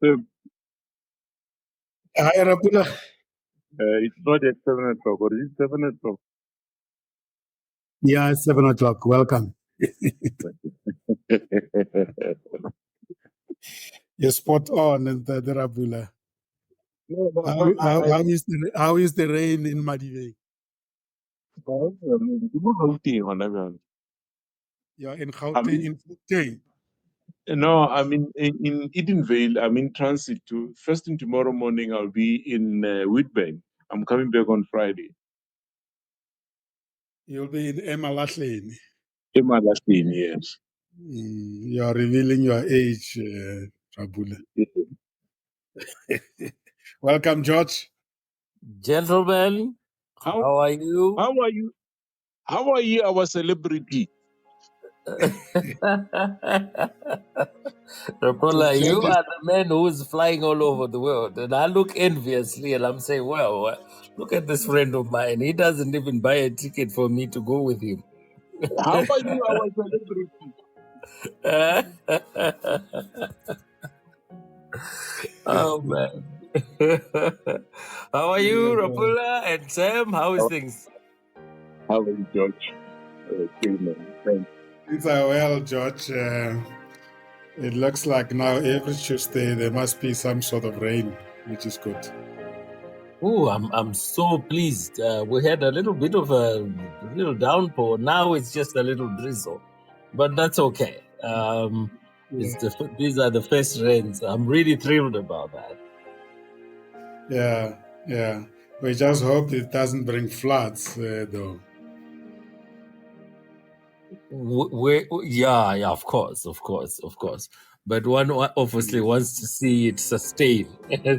So, Hi, Rapula. it's not at 7 o'clock, or is it 7 o'clock? Yeah, it's 7 o'clock. Welcome. You're spot on, the Rapula. No, but How is the rain in Madibe? You're in Gauteng, in Gauteng. no, I'm in Edenvale. I'm in transit to first thing tomorrow morning. I'll be in Whitburn. I'm coming back on Friday. You'll be in Emalahleni. Emalahleni, yes. You are revealing your age, Rapula. Welcome, George. Gentlemen, how are you? How are you? How are you, our celebrity? Rapola, you are the man who is flying all over the world. And I look enviously and I'm saying, well, look at this friend of mine. He doesn't even buy a ticket for me to go with him. How are you, our celebrity? Oh, man. How are you, Rapula and Sam? How is things? How are you, George? Okay, man. Thanks. Things are well, George. It looks like now every Tuesday there must be some sort of rain, which is good. Oh, I'm so pleased. We had a little bit of a little downpour. Now it's just a little drizzle, but that's okay. These are the first rains. I'm really thrilled about that. Yeah. We just hope it doesn't bring floods, though. Yeah, of course. But one obviously wants to see it sustain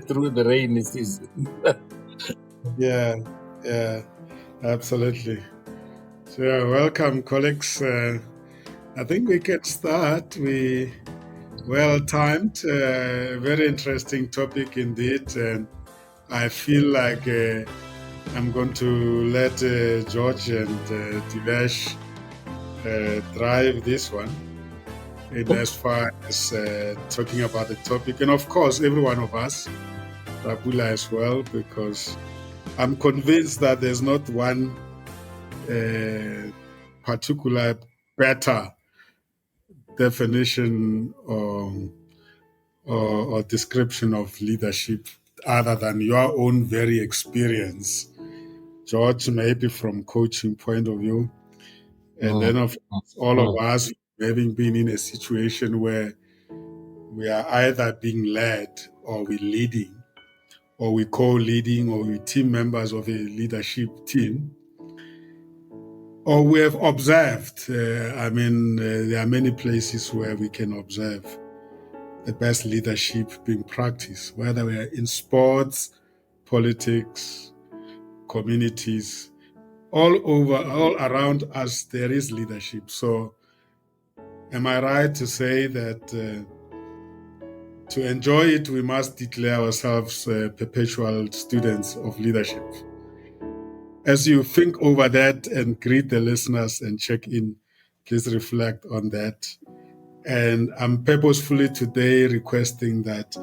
through the rainy season. Yeah, absolutely. So, welcome, colleagues. I think we can start. We well timed, very interesting topic indeed, and I feel like I'm going to let George and Divesh drive this one in as far as talking about the topic, and of course, every one of us, Rapula as well, because I'm convinced that there's not one particular better definition or description of leadership other than your own very experience, George, maybe from coaching point of view, and then of course, all of us having been in a situation where we are either being led or we're leading or we co-leading or we're team members of a leadership team, or we have observed. There are many places where we can observe the best leadership being practiced, whether we are in sports, politics, communities, all over, all around us, there is leadership. So, am I right to say that to enjoy it, we must declare ourselves perpetual students of leadership? As you think over that and greet the listeners and check in, please reflect on that. And I'm purposefully today requesting that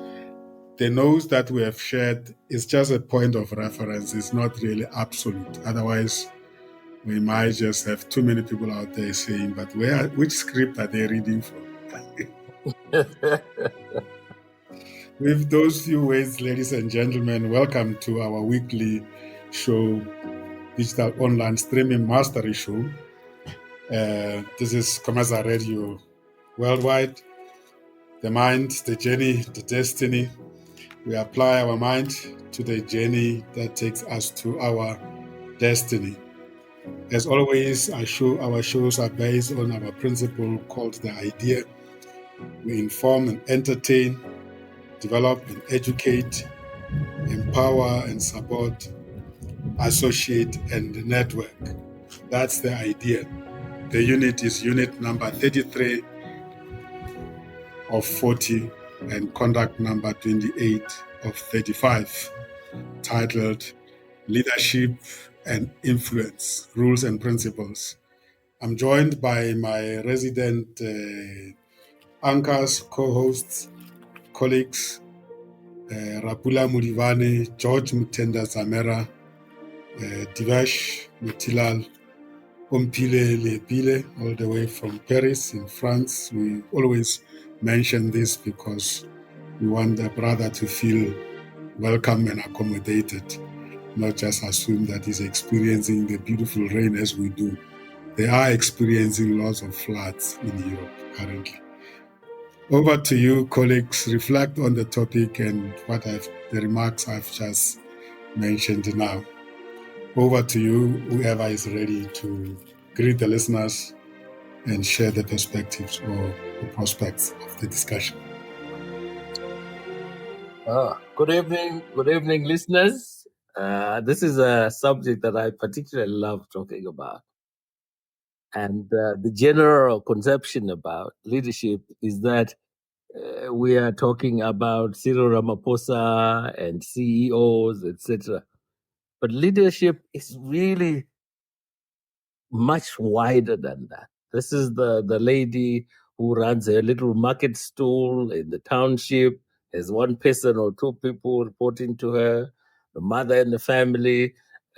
the notes that we have shared is just a point of reference. It's not really absolute. Otherwise, we might just have too many people out there saying, but which script are they reading from? With those few words, ladies and gentlemen, welcome to our weekly show, Digital Online Streaming Mastery Show. This is Comesa Radio Worldwide. The mind, the journey, the destiny. We apply our mind to the journey that takes us to our destiny. As always, our shows are based on our principle called the idea. We inform and entertain, develop and educate, empower and support, associate and network. That's the idea. The unit is unit number 33 of 40 and conduct number 28 of 35, titled Leadership and Influence, Rules and Principles. I'm joined by my resident anchors, co-hosts, colleagues, Rapula Mudivane, George Mutenda Zamera, Divesh Mutilal, Ompile Lepile, all the way from Paris in France. We always mention this because we want the brother to feel welcome and accommodated, not just assume that he's experiencing the beautiful rain as we do. They are experiencing lots of floods in Europe currently. Over to you, colleagues. Reflect on the topic and the remarks I've just mentioned now. Over to you, whoever is ready to greet the listeners and share the perspectives or the prospects of the discussion. Good evening, listeners. This is a subject that I particularly love talking about. And the general conception about leadership is that we are talking about Cyril Ramaphosa and CEOs, etc. But leadership is really much wider than that. This is the lady who runs a little market stall in the township. There's one person or two people reporting to her, the mother and the family,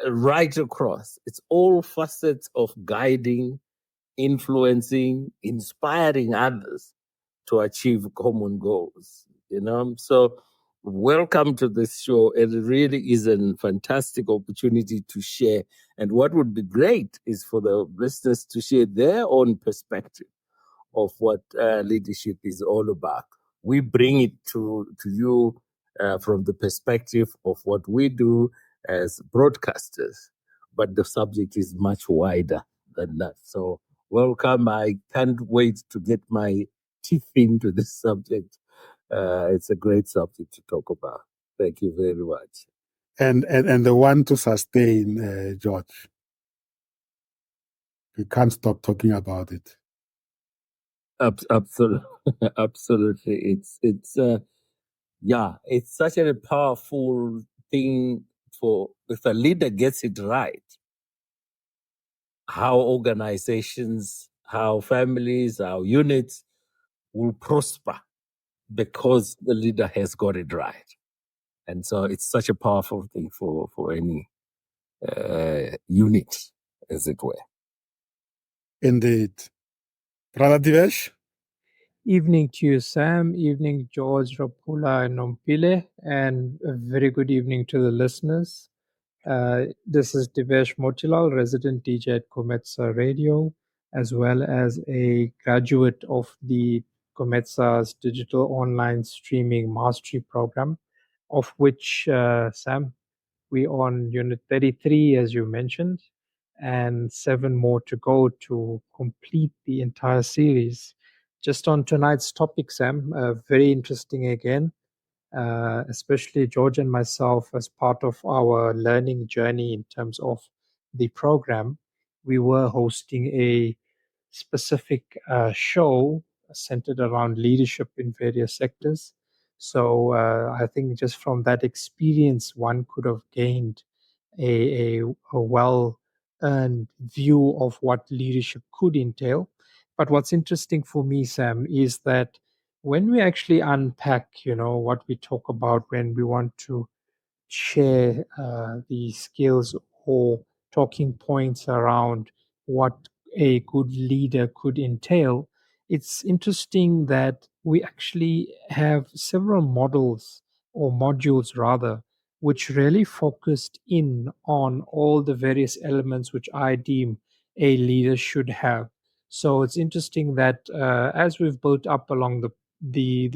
right across. It's all facets of guiding, influencing, inspiring others to achieve common goals. So welcome to this show. It really is a fantastic opportunity to share. And what would be great is for the listeners to share their own perspective of what leadership is all about. We bring it to you from the perspective of what we do as broadcasters, but the subject is much wider than that. So welcome. I can't wait to get my teeth into this subject. It's a great subject to talk about. Thank you very much. And the one to sustain, George. We can't stop talking about it. Absolutely, absolutely. It's such a powerful thing for if a leader gets it right. How organizations, how families, how units will prosper because the leader has got it right. And so it's such a powerful thing for any unit, as it were. Indeed. Brother Divesh? Evening to you, Sam. Evening, George, Rapula, and Nompile. And a very good evening to the listeners. This is Divesh Motilal, resident DJ at Kometsa Radio, as well as a graduate of the Kometsa's digital online streaming mastery program, of which, Sam, we on Unit 33, as you mentioned, and 7 more to go to complete the entire series. Just on tonight's topic, Sam, very interesting again, especially George and myself as part of our learning journey in terms of the program. We were hosting a specific show centered around leadership in various sectors. So I think just from that experience, one could have gained a well-earned view of what leadership could entail. But what's interesting for me, Sam, is that when we actually unpack, what we talk about when we want to share the skills or talking points around what a good leader could entail, it's interesting that we actually have several models or modules rather, which really focused in on all the various elements which I deem a leader should have. So it's interesting that as we've built up along the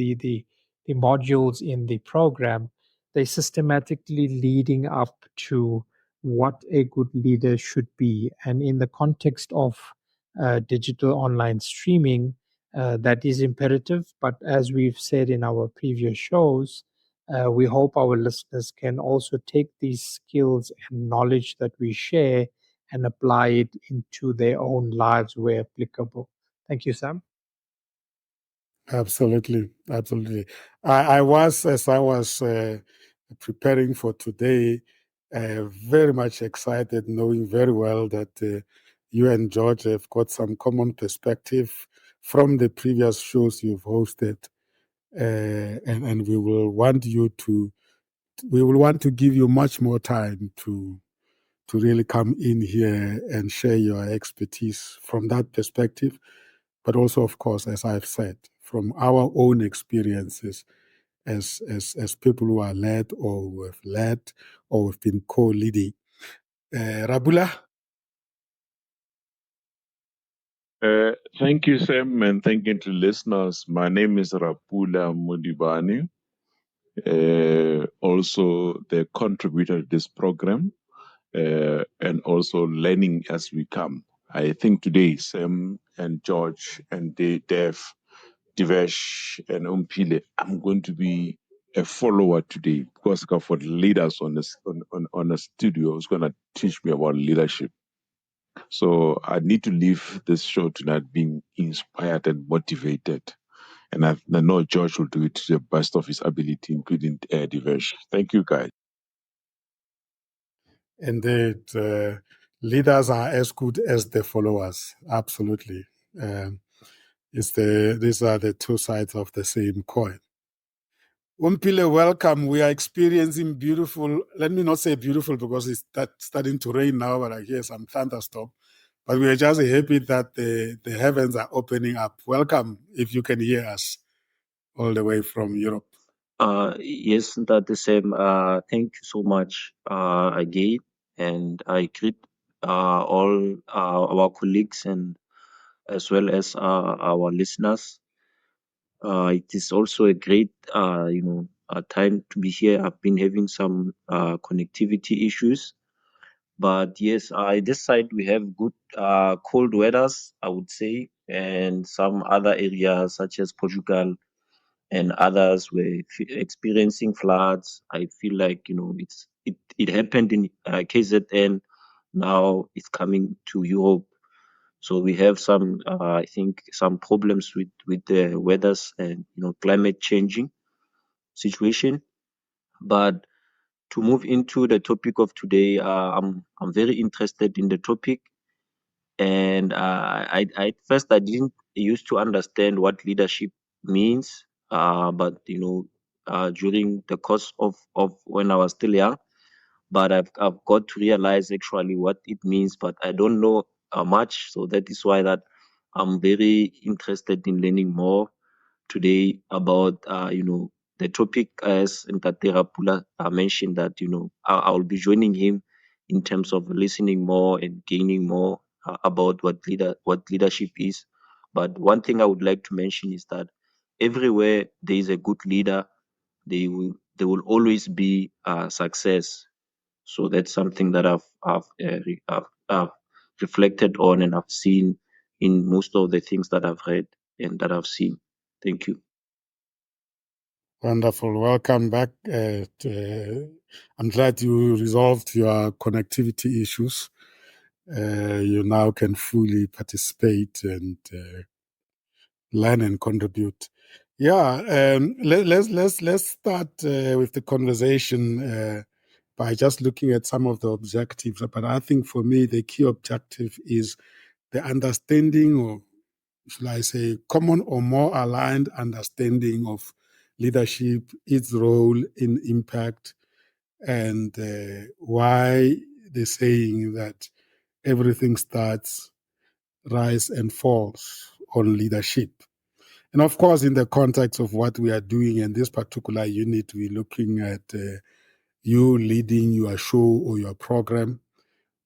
modules in the program, they systematically leading up to what a good leader should be. And in the context of digital online streaming, that is imperative. But as we've said in our previous shows, we hope our listeners can also take these skills and knowledge that we share and apply it into their own lives where applicable. Thank you, Sam. Absolutely. Absolutely. I was, as I was preparing for today, very much excited, knowing very well that you and George have got some common perspective from the previous shows you've hosted. and we will want to give you much more time to really come in here and share your expertise from that perspective, but also, of course, as I've said, from our own experiences as people who are led or who have led or have been co-leading. Rabula? Thank you, Sam, and thank you to listeners. My name is Rapula Mudibani, also the contributor to this program, and also learning as we come. I think today, Sam and George and Dev, Divesh and Umpile, I'm going to be a follower today because for the leaders on the studio who's going to teach me about leadership. So I need to leave this show tonight being inspired and motivated. And I know George will do it to the best of his ability, including Divesh. Thank you, guys. Indeed, leaders are as good as the followers. Absolutely. These are the two sides of the same coin. Umpile, welcome. We are experiencing beautiful, let me not say beautiful because it's starting to rain now, but I hear some thunderstorm. But we are just happy that the heavens are opening up. Welcome, if you can hear us all the way from Europe. Yes, that the same. Thank you so much again, and I greet all our colleagues and as well as our listeners. It is also a great, time to be here. I've been having some connectivity issues, but yes, this side we have good cold weathers, I would say, and some other areas such as Portugal and others were experiencing floods. I feel like it happened in KZN. Now it's coming to Europe. So we have some, I think, some problems with the weathers and climate changing situation. But to move into the topic of today, I'm very interested in the topic, and I first I didn't used to understand what leadership means, but during the course of when I was still young, but I've got to realize actually what it means, but I don't know much. So that is why that I'm very interested in learning more today about the topic, as Ntate Rapula mentioned, that I'll be joining him in terms of listening more and gaining more about what leadership is. But one thing I would like to mention is that everywhere there is a good leader, there will always be success. So that's something that I've reflected on and I've seen in most of the things that I've read and that I've seen. Thank you. Wonderful. Welcome back. I'm glad you resolved your connectivity issues. You now can fully participate and learn and contribute. Yeah, let's start with the conversation by just looking at some of the objectives. But I think for me, the key objective is the understanding, or should I say, common or more aligned understanding of leadership, its role in impact, and why the saying that everything starts, rise, and falls on leadership. And of course, in the context of what we are doing in this particular unit, we're looking at you leading your show or your program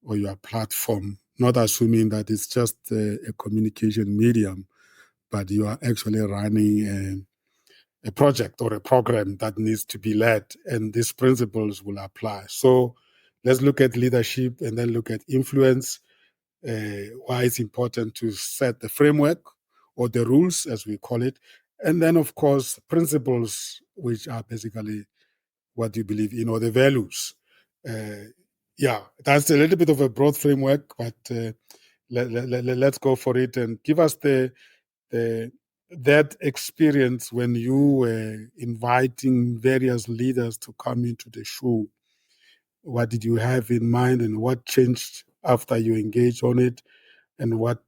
or your platform, not assuming that it's just a communication medium, but you are actually running a project or a program that needs to be led, and these principles will apply. So let's look at leadership and then look at influence, why it's important to set the framework or the rules, as we call it, and then, of course, principles, which are basically what you believe in, or the values. Yeah, that's a little bit of a broad framework, but let's go for it and give us that experience when you were inviting various leaders to come into the show. What did you have in mind, and what changed after you engaged on it, and what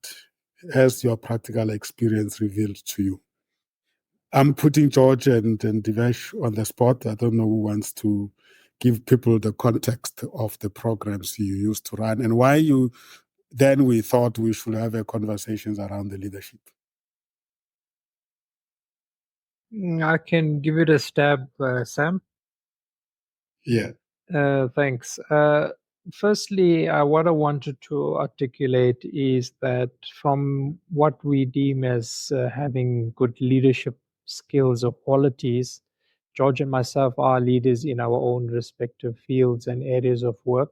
has your practical experience revealed to you? I'm putting George and Divesh on the spot. I don't know who wants to give people the context of the programs you used to run and why you then we thought we should have a conversations around the leadership. I can give it a stab, Sam. Yeah. Thanks. Firstly, what I wanted to articulate is that from what we deem as having good leadership skills or qualities, George and myself are leaders in our own respective fields and areas of work.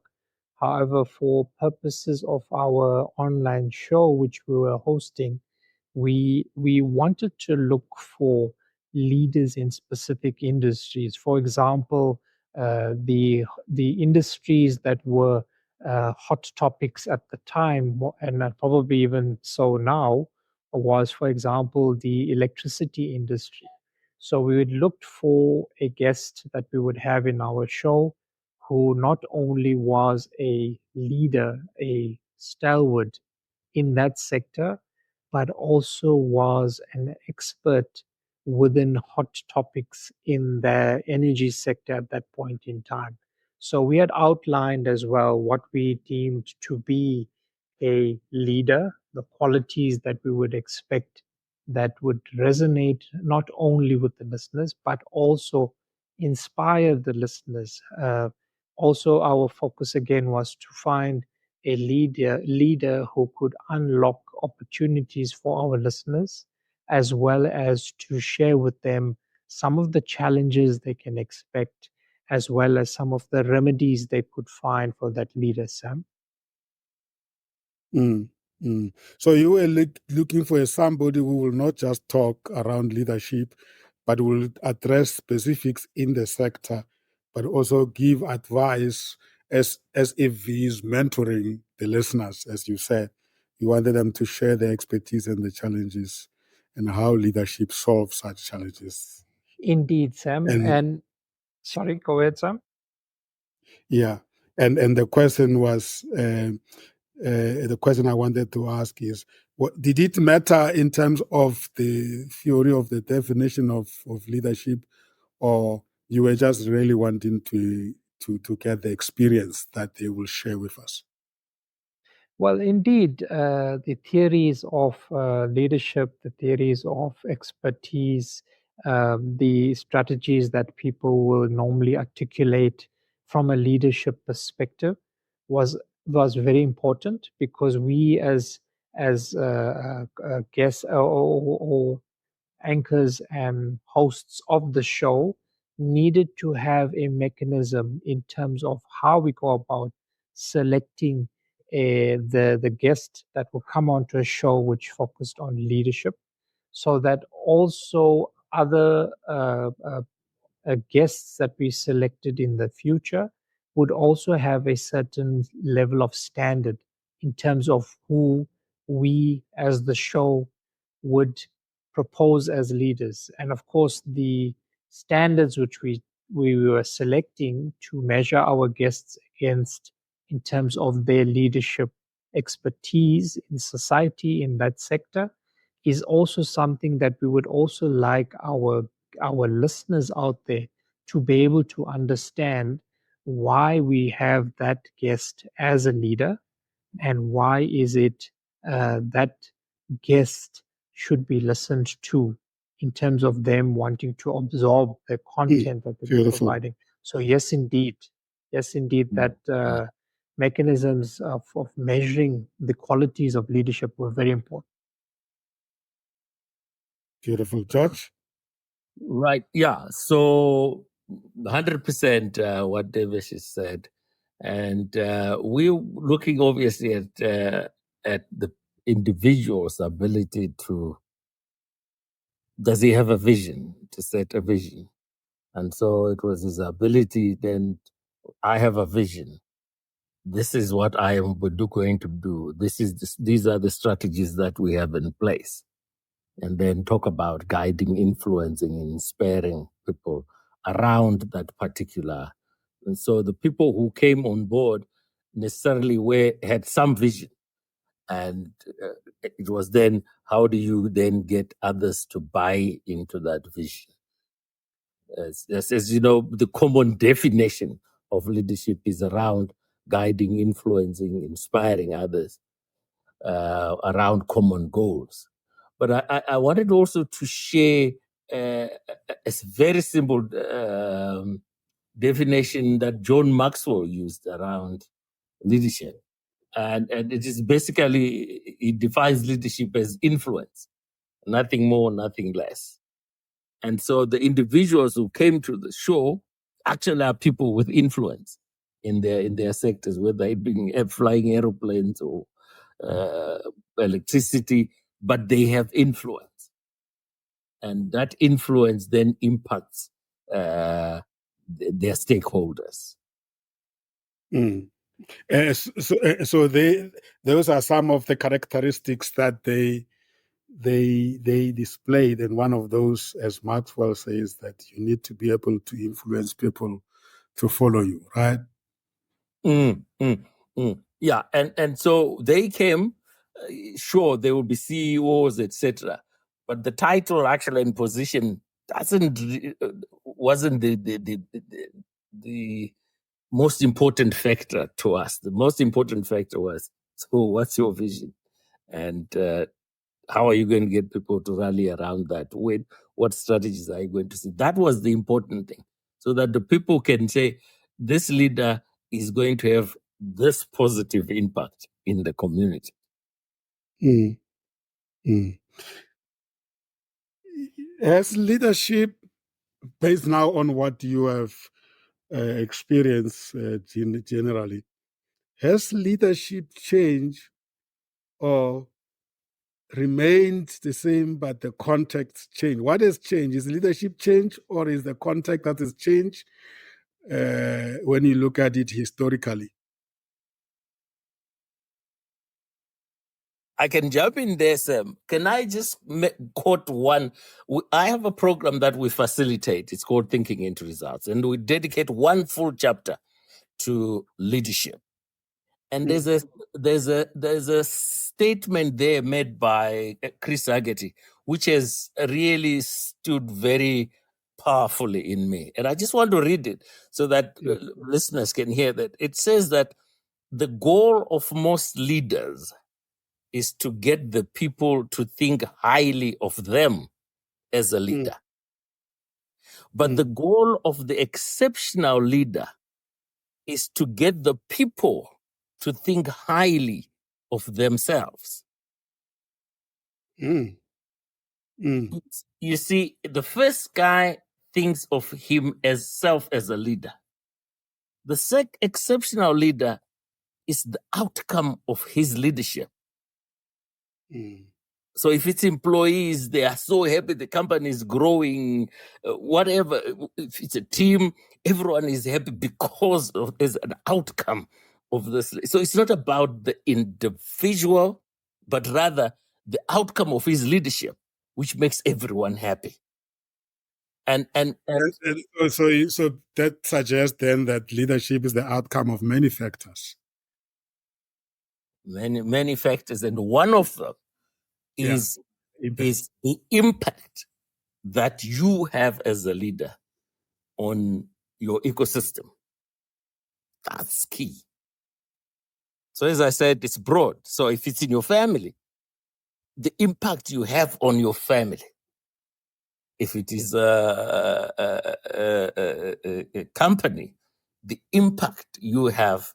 However, for purposes of our online show, which we were hosting, we wanted to look for leaders in specific industries. For example, the industries that were hot topics at the time, and probably even so now, was, for example, the electricity industry. So we would look for a guest that we would have in our show who not only was a leader, a stalwart in that sector, but also was an expert within hot topics in the energy sector at that point in time. So we had outlined as well what we deemed to be a leader, the qualities that we would expect that would resonate not only with the listeners, but also inspire the listeners. Also, our focus again was to find a leader who could unlock opportunities for our listeners, as well as to share with them some of the challenges they can expect, as well as some of the remedies they could find for that leader, Sam. Mm, mm. So you were looking for somebody who will not just talk around leadership, but will address specifics in the sector, but also give advice as if he is mentoring the listeners, as you said. You wanted them to share their expertise and the challenges and how leadership solves such challenges. Indeed, Sam. And sorry, go ahead, Sam. Yeah, and the question was. The question I wanted to ask is, what did it matter in terms of the theory of the definition of leadership, or you were just really wanting to get the experience that they will share with us? Well, indeed, the theories of leadership, the theories of expertise, the strategies that people will normally articulate from a leadership perspective was very important, because we as guests or anchors and hosts of the show needed to have a mechanism in terms of how we go about selecting the guest that will come onto a show which focused on leadership, so that also other guests that we selected in the future would also have a certain level of standard in terms of who we as the show would propose as leaders. And of course, the standards which we were selecting to measure our guests against in terms of their leadership expertise in society in that sector is also something that we would also like our listeners out there to be able to understand why we have that guest as a leader, and why is it that guest should be listened to in terms of them wanting to absorb the content that they're providing. So yes, indeed, that mechanisms of measuring the qualities of leadership were very important. Beautiful. George? Right. Yeah. So 100% what Davis has said. And we're looking obviously at the individual's ability to, does he have a vision, to set a vision? And so it was his ability then, I have a vision. This is what I am going to do. These are the strategies that we have in place. And then talk about guiding, influencing, and inspiring people around that particular. And so the people who came on board necessarily had some vision. And it was then, how do you then get others to buy into that vision? As you know, the common definition of leadership is around guiding, influencing, inspiring others around common goals. But I wanted also to share a very simple definition that John Maxwell used around leadership. And it is basically, it defines leadership as influence, nothing more, nothing less. And so the individuals who came to the show actually are people with influence in their sectors, whether it be flying aeroplanes or electricity, but they have influence. And that influence then impacts their stakeholders. So those are some of the characteristics that they displayed, and one of those, as Maxwell says, that you need to be able to influence people to follow you, right? Yeah, and so they came. Sure, there will be CEOs, etc., but the title actually and position wasn't the most important factor to us. The most important factor was, so what's your vision, and how are you going to get people to rally around that? What strategies are you going to see? That was the important thing, so that the people can say, this leader is going to have this positive impact in the community. Has leadership, based now on what you have experienced generally, has leadership changed or remained the same, but the context changed? What has changed? Is leadership change, or is the context that has changed when you look at it historically? I can jump in there, Sam. Can I just quote one? I have a program that we facilitate. It's called Thinking into Results. And we dedicate one full chapter to leadership. And there's a statement there made by Chris Ageti, which has really stood very powerfully in me. And I just want to read it so that listeners can hear that. It says that the goal of most leaders is to get the people to think highly of them as a leader. But the goal of the exceptional leader is to get the people to think highly of themselves. You see, the first guy thinks of himself as a leader. The exceptional leader is the outcome of his leadership. So if it's employees, they are so happy the company is growing, whatever. If it's a team, everyone is happy because there's an outcome of this. So it's not about the individual, but rather the outcome of his leadership, which makes everyone happy. And so that suggests then that leadership is the outcome of many factors. Many factors, and one of them is the impact that you have as a leader on your ecosystem. That's key. So as I said, it's broad. So if it's in your family, the impact you have on your family. If it is a company, the impact you have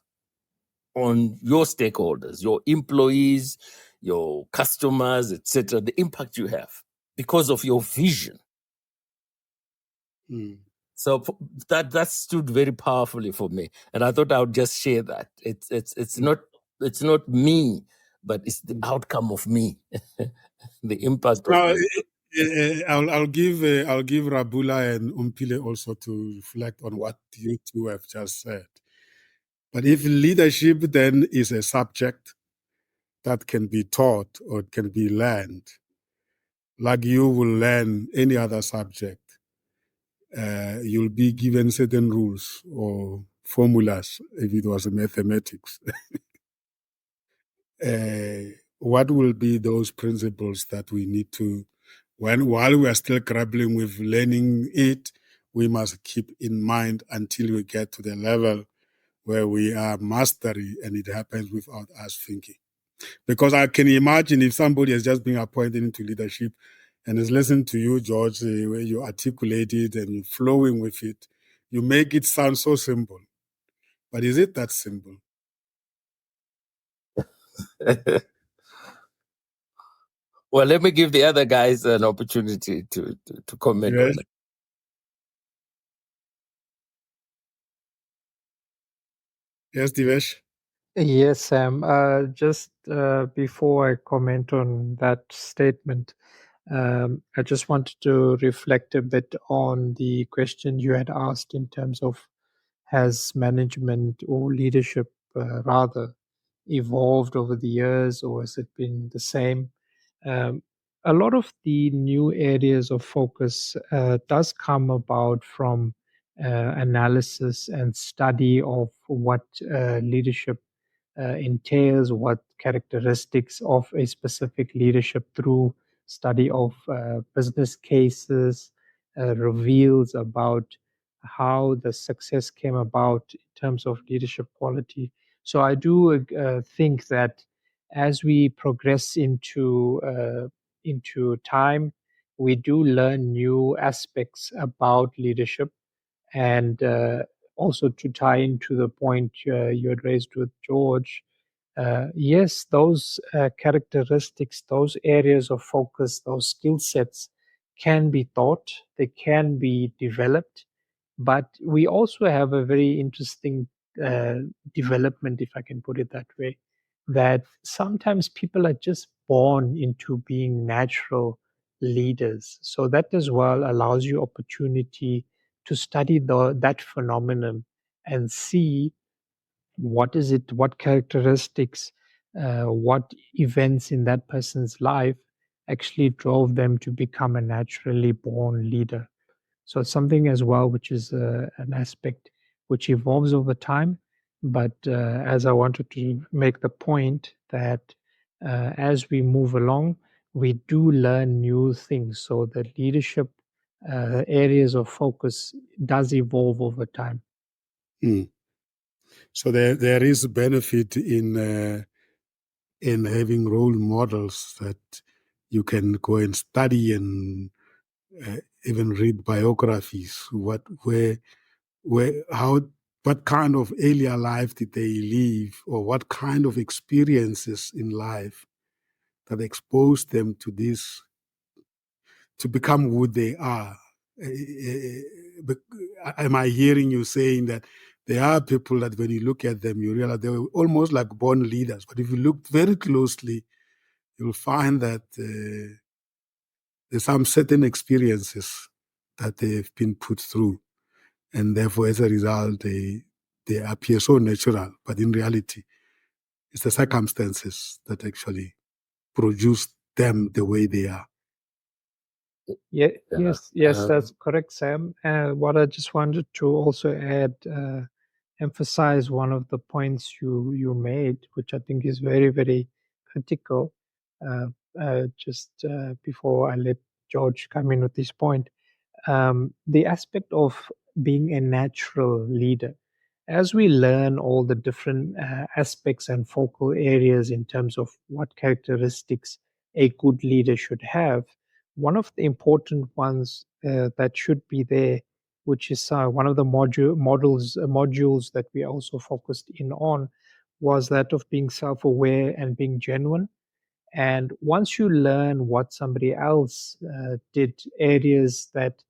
on your stakeholders, your employees, your customers, etc., the impact you have because of your vision. So that stood very powerfully for me, and I thought I would just share that. It's not me, but it's the outcome of me, the impact. I'll give Rabula and Umpile also to reflect on what you two have just said. But if leadership then is a subject that can be taught or it can be learned, like you will learn any other subject, you'll be given certain rules or formulas if it was mathematics. what will be those principles that we need to, while we are still grappling with learning it, we must keep in mind until we get to the level where we are mastery and it happens without us thinking. Because I can imagine if somebody has just been appointed into leadership and is listening to you, George, where you articulate it and you're flowing with it, you make it sound so simple. But is it that simple? Well, let me give the other guys an opportunity to comment on it. Yes, Divesh? Yes, Sam. Just before I comment on that statement, I just wanted to reflect a bit on the question you had asked in terms of has management or leadership rather evolved over the years, or has it been the same? A lot of the new areas of focus does come about from analysis and study of what leadership entails, what characteristics of a specific leadership through study of business cases, reveals about how the success came about in terms of leadership quality. So I do think that as we progress into time, we do learn new aspects about leadership, and also to tie into the point you had raised with George, yes, those characteristics, those areas of focus, those skill sets can be taught, they can be developed, but we also have a very interesting uh, development, if I can put it that way, that sometimes people are just born into being natural leaders. So that as well allows you opportunity to study that phenomenon and see what is it, what characteristics, what events in that person's life actually drove them to become a naturally born leader. So it's something as well which is an aspect which evolves over time. But as I wanted to make the point that as we move along, we do learn new things. So the leadership areas of focus does evolve over time. Mm. So there is benefit in having role models that you can go and study and even read biographies. What kind of earlier life did they live, or what kind of experiences in life that exposed them to this, to become who they are. Am I hearing you saying that there are people that when you look at them, you realize they were almost like born leaders, but if you look very closely, you'll find that there's some certain experiences that they've been put through, and therefore, as a result, they appear so natural, but in reality, it's the circumstances that actually produce them the way they are. Yeah, yes, that's correct, Sam. What I just wanted to also add, emphasize one of the points you made, which I think is very, very critical. Just before I let George come in with this point, the aspect of being a natural leader. As we learn all the different aspects and focal areas in terms of what characteristics a good leader should have, one of the important ones that should be there, which is one of the modules that we also focused in on, was that of being self-aware and being genuine. And once you learn what somebody else did, areas that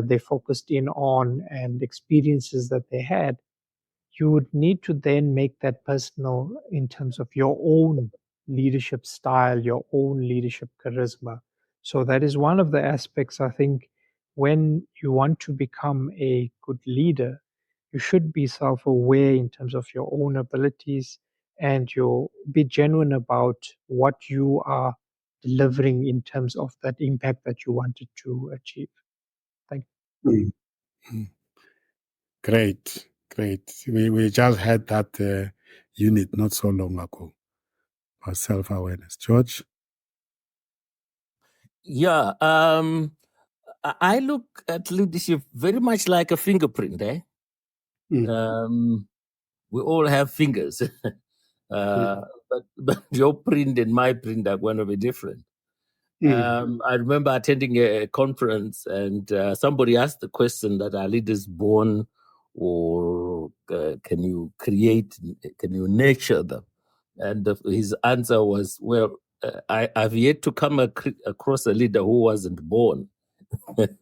they focused in on, and experiences that they had, you would need to then make that personal in terms of your own leadership style, your own leadership charisma. So that is one of the aspects, I think, when you want to become a good leader, you should be self-aware in terms of your own abilities, and you'll be genuine about what you are delivering in terms of that impact that you wanted to achieve. Thank you. Mm-hmm. Great. We just had that unit not so long ago. about self-awareness. George? Yeah, I look at leadership very much like a fingerprint. We all have fingers, but your print and my print are going to be different. I remember attending a conference, and somebody asked the question that are leaders born, or can you nurture them? And his answer was, well, I've yet to come across a leader who wasn't born. Good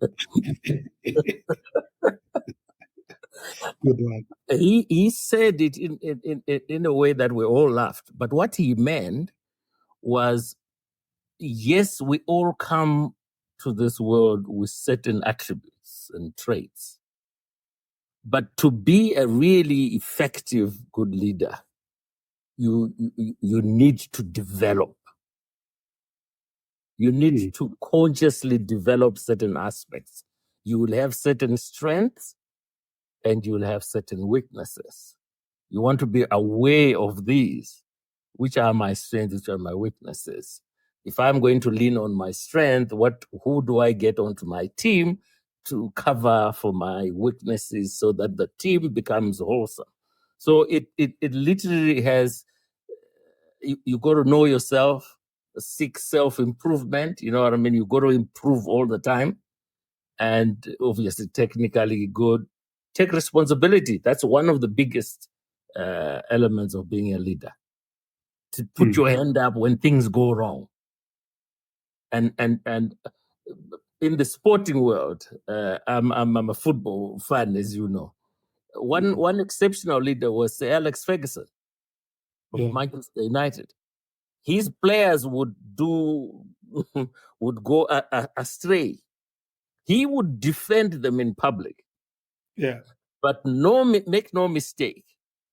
one. He said it in a way that we all laughed. But what he meant was, yes, we all come to this world with certain attributes and traits. But to be a really effective, good leader, you need to develop. You need to consciously develop certain aspects. You will have certain strengths and you will have certain weaknesses. You want to be aware of these. Which are my strengths, which are my weaknesses? If I'm going to lean on my strength, who do I get onto my team to cover for my weaknesses so that the team becomes wholesome? So it literally has, you got to know yourself, seek self-improvement. You know what I mean? You got to improve all the time. And obviously, technically good. Take responsibility. That's one of the biggest elements of being a leader. To put your hand up when things go wrong. And in the sporting world, I'm a football fan, as you know. One exceptional leader was Alex Ferguson of Manchester United. His players would go astray. He would defend them in public. Yeah. But make no mistake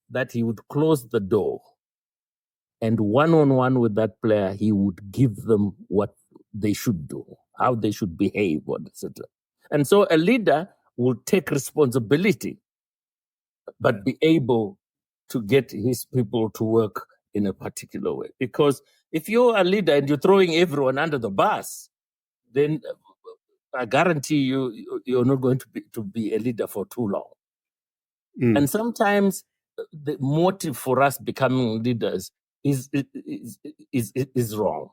that he would close the door, and one-on-one with that player, he would give them what they should do, how they should behave, etc. And so a leader will take responsibility, but be able to get his people to work in a particular way. Because if you're a leader and you're throwing everyone under the bus, then I guarantee you're not going to be a leader for too long. And sometimes the motive for us becoming leaders is wrong.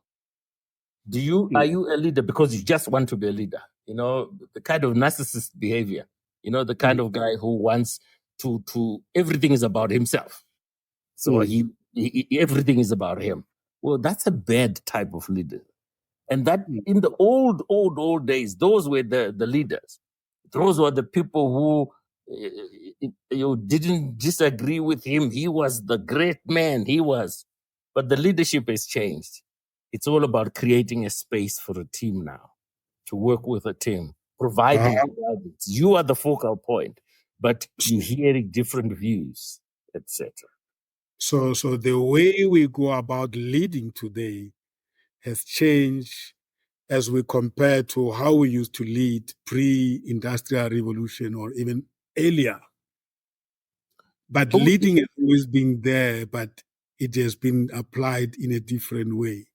Are you a leader because you just want to be a leader? You know, the kind of narcissist behavior. You know, the kind of guy who wants to everything is about himself. So he everything is about him. Well, that's a bad type of leader. And that in the old days, those were the leaders. Those were the people who you didn't disagree with him. He was the great man. He was. But the leadership has changed. It's all about creating a space for a team now, to work with a team, providing you are the focal point, but you're hearing different views, etc. So the way we go about leading today has changed as we compare to how we used to lead pre-industrial revolution or even earlier. But leading has always been there, but it has been applied in a different way.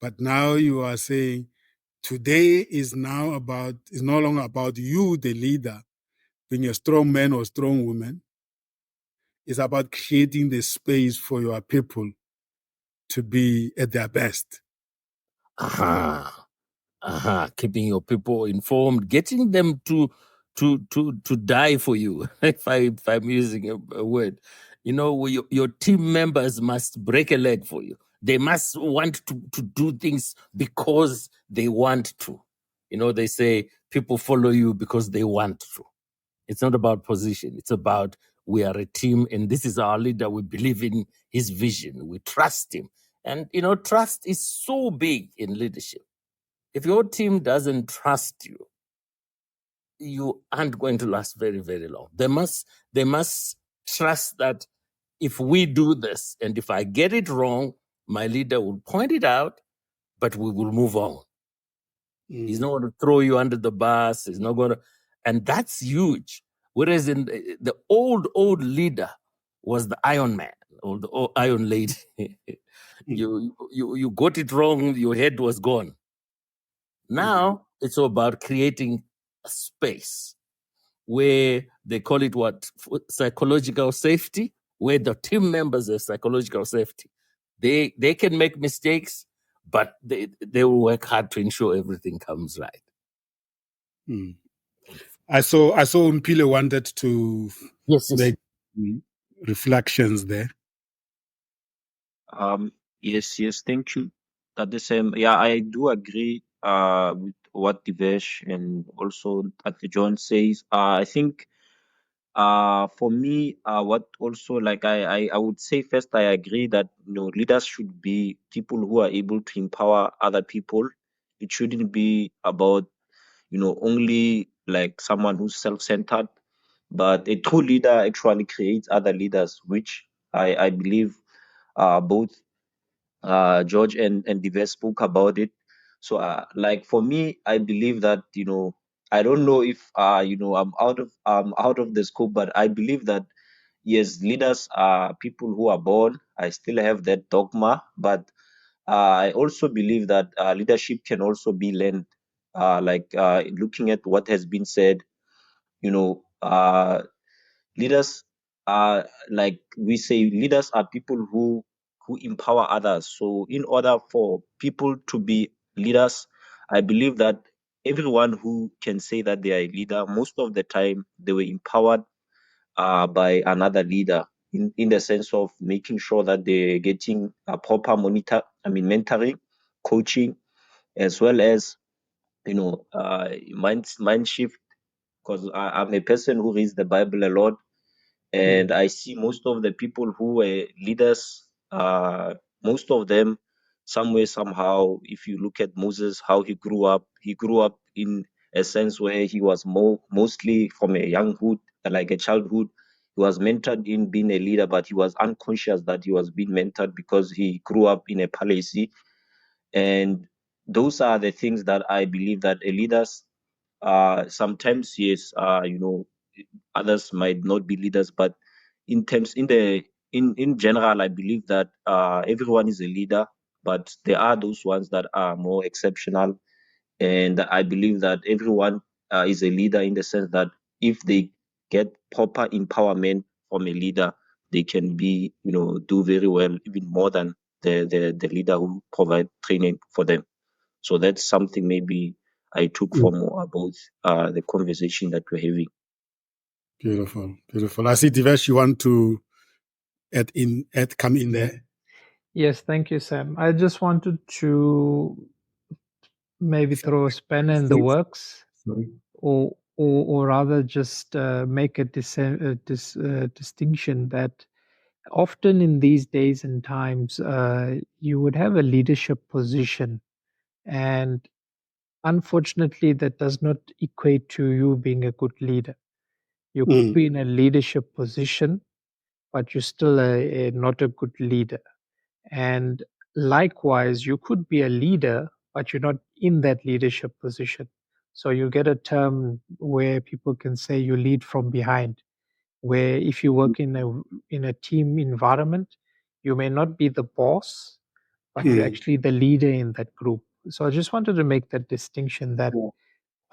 But now you are saying today is no longer about you, the leader, being a strong man or strong woman. It's about creating the space for your people to be at their best. Keeping your people informed, getting them to die for you. if I'm using a word, you know, your team members must break a leg for you. They must want to do things because they want to. You know, they say people follow you because they want to. It's not about position. It's about we are a team and this is our leader. We believe in his vision. We trust him. And, you know, trust is so big in leadership. If your team doesn't trust you, you aren't going to last very, very long. They must trust that if we do this and if I get it wrong, my leader will point it out, but we will move on. He's not going to throw you under the bus. He's not going to, and that's huge. Whereas in the old leader was the Iron Man or the Iron Lady. you got it wrong, your head was gone. Now it's all about creating a space where they call it psychological safety, where the team members have psychological safety. They can make mistakes, but they will work hard to ensure everything comes right. I saw Mpile wanted to make reflections there. Yes, thank you. At the same, I do agree with what Divesh and also John says. I think for me, what also like I would say first, I agree that leaders should be people who are able to empower other people. It shouldn't be about only like someone who's self-centered, but a true leader actually creates other leaders, which I believe both George and Divesh spoke about it. So like for me, I believe that I don't know if I'm out of the scope, but I believe that yes, leaders are people who are born. I still have that dogma, but I also believe that leadership can also be learned. Looking at what has been said, leaders are, like we say, leaders are people who empower others. So in order for people to be leaders, I believe that everyone who can say that they are a leader, most of the time they were empowered by another leader, in the sense of making sure that they're getting a proper mentoring, coaching, as well as mind shift. Because I'm a person who reads the Bible a lot, and I see most of the people who were leaders, most of them, some way, somehow, if you look at Moses, how he grew up in a sense where he was mostly from a younghood, like a childhood. He was mentored in being a leader, but he was unconscious that he was being mentored because he grew up in a palace. And those are the things that I believe that a leaders, sometimes, yes, others might not be leaders, but in general, I believe that everyone is a leader, but there are those ones that are more exceptional. And I believe that everyone is a leader in the sense that if they get proper empowerment from a leader, they can be, do very well, even more than the leader who provide training for them. So that's something maybe I took from about the conversation that we're having. Beautiful. I see, Divesh, you want to come in there? Yes, thank you, Sam. I just wanted to maybe throw a spanner in the works, or rather just make a distinction that often in these days and times, you would have a leadership position, and unfortunately, that does not equate to you being a good leader. You could be in a leadership position, but you're still not a good leader. And likewise, you could be a leader, but you're not in that leadership position. So you get a term where people can say you lead from behind, where if you work in a team environment, you may not be the boss, but you're actually the leader in that group. So I just wanted to make that distinction that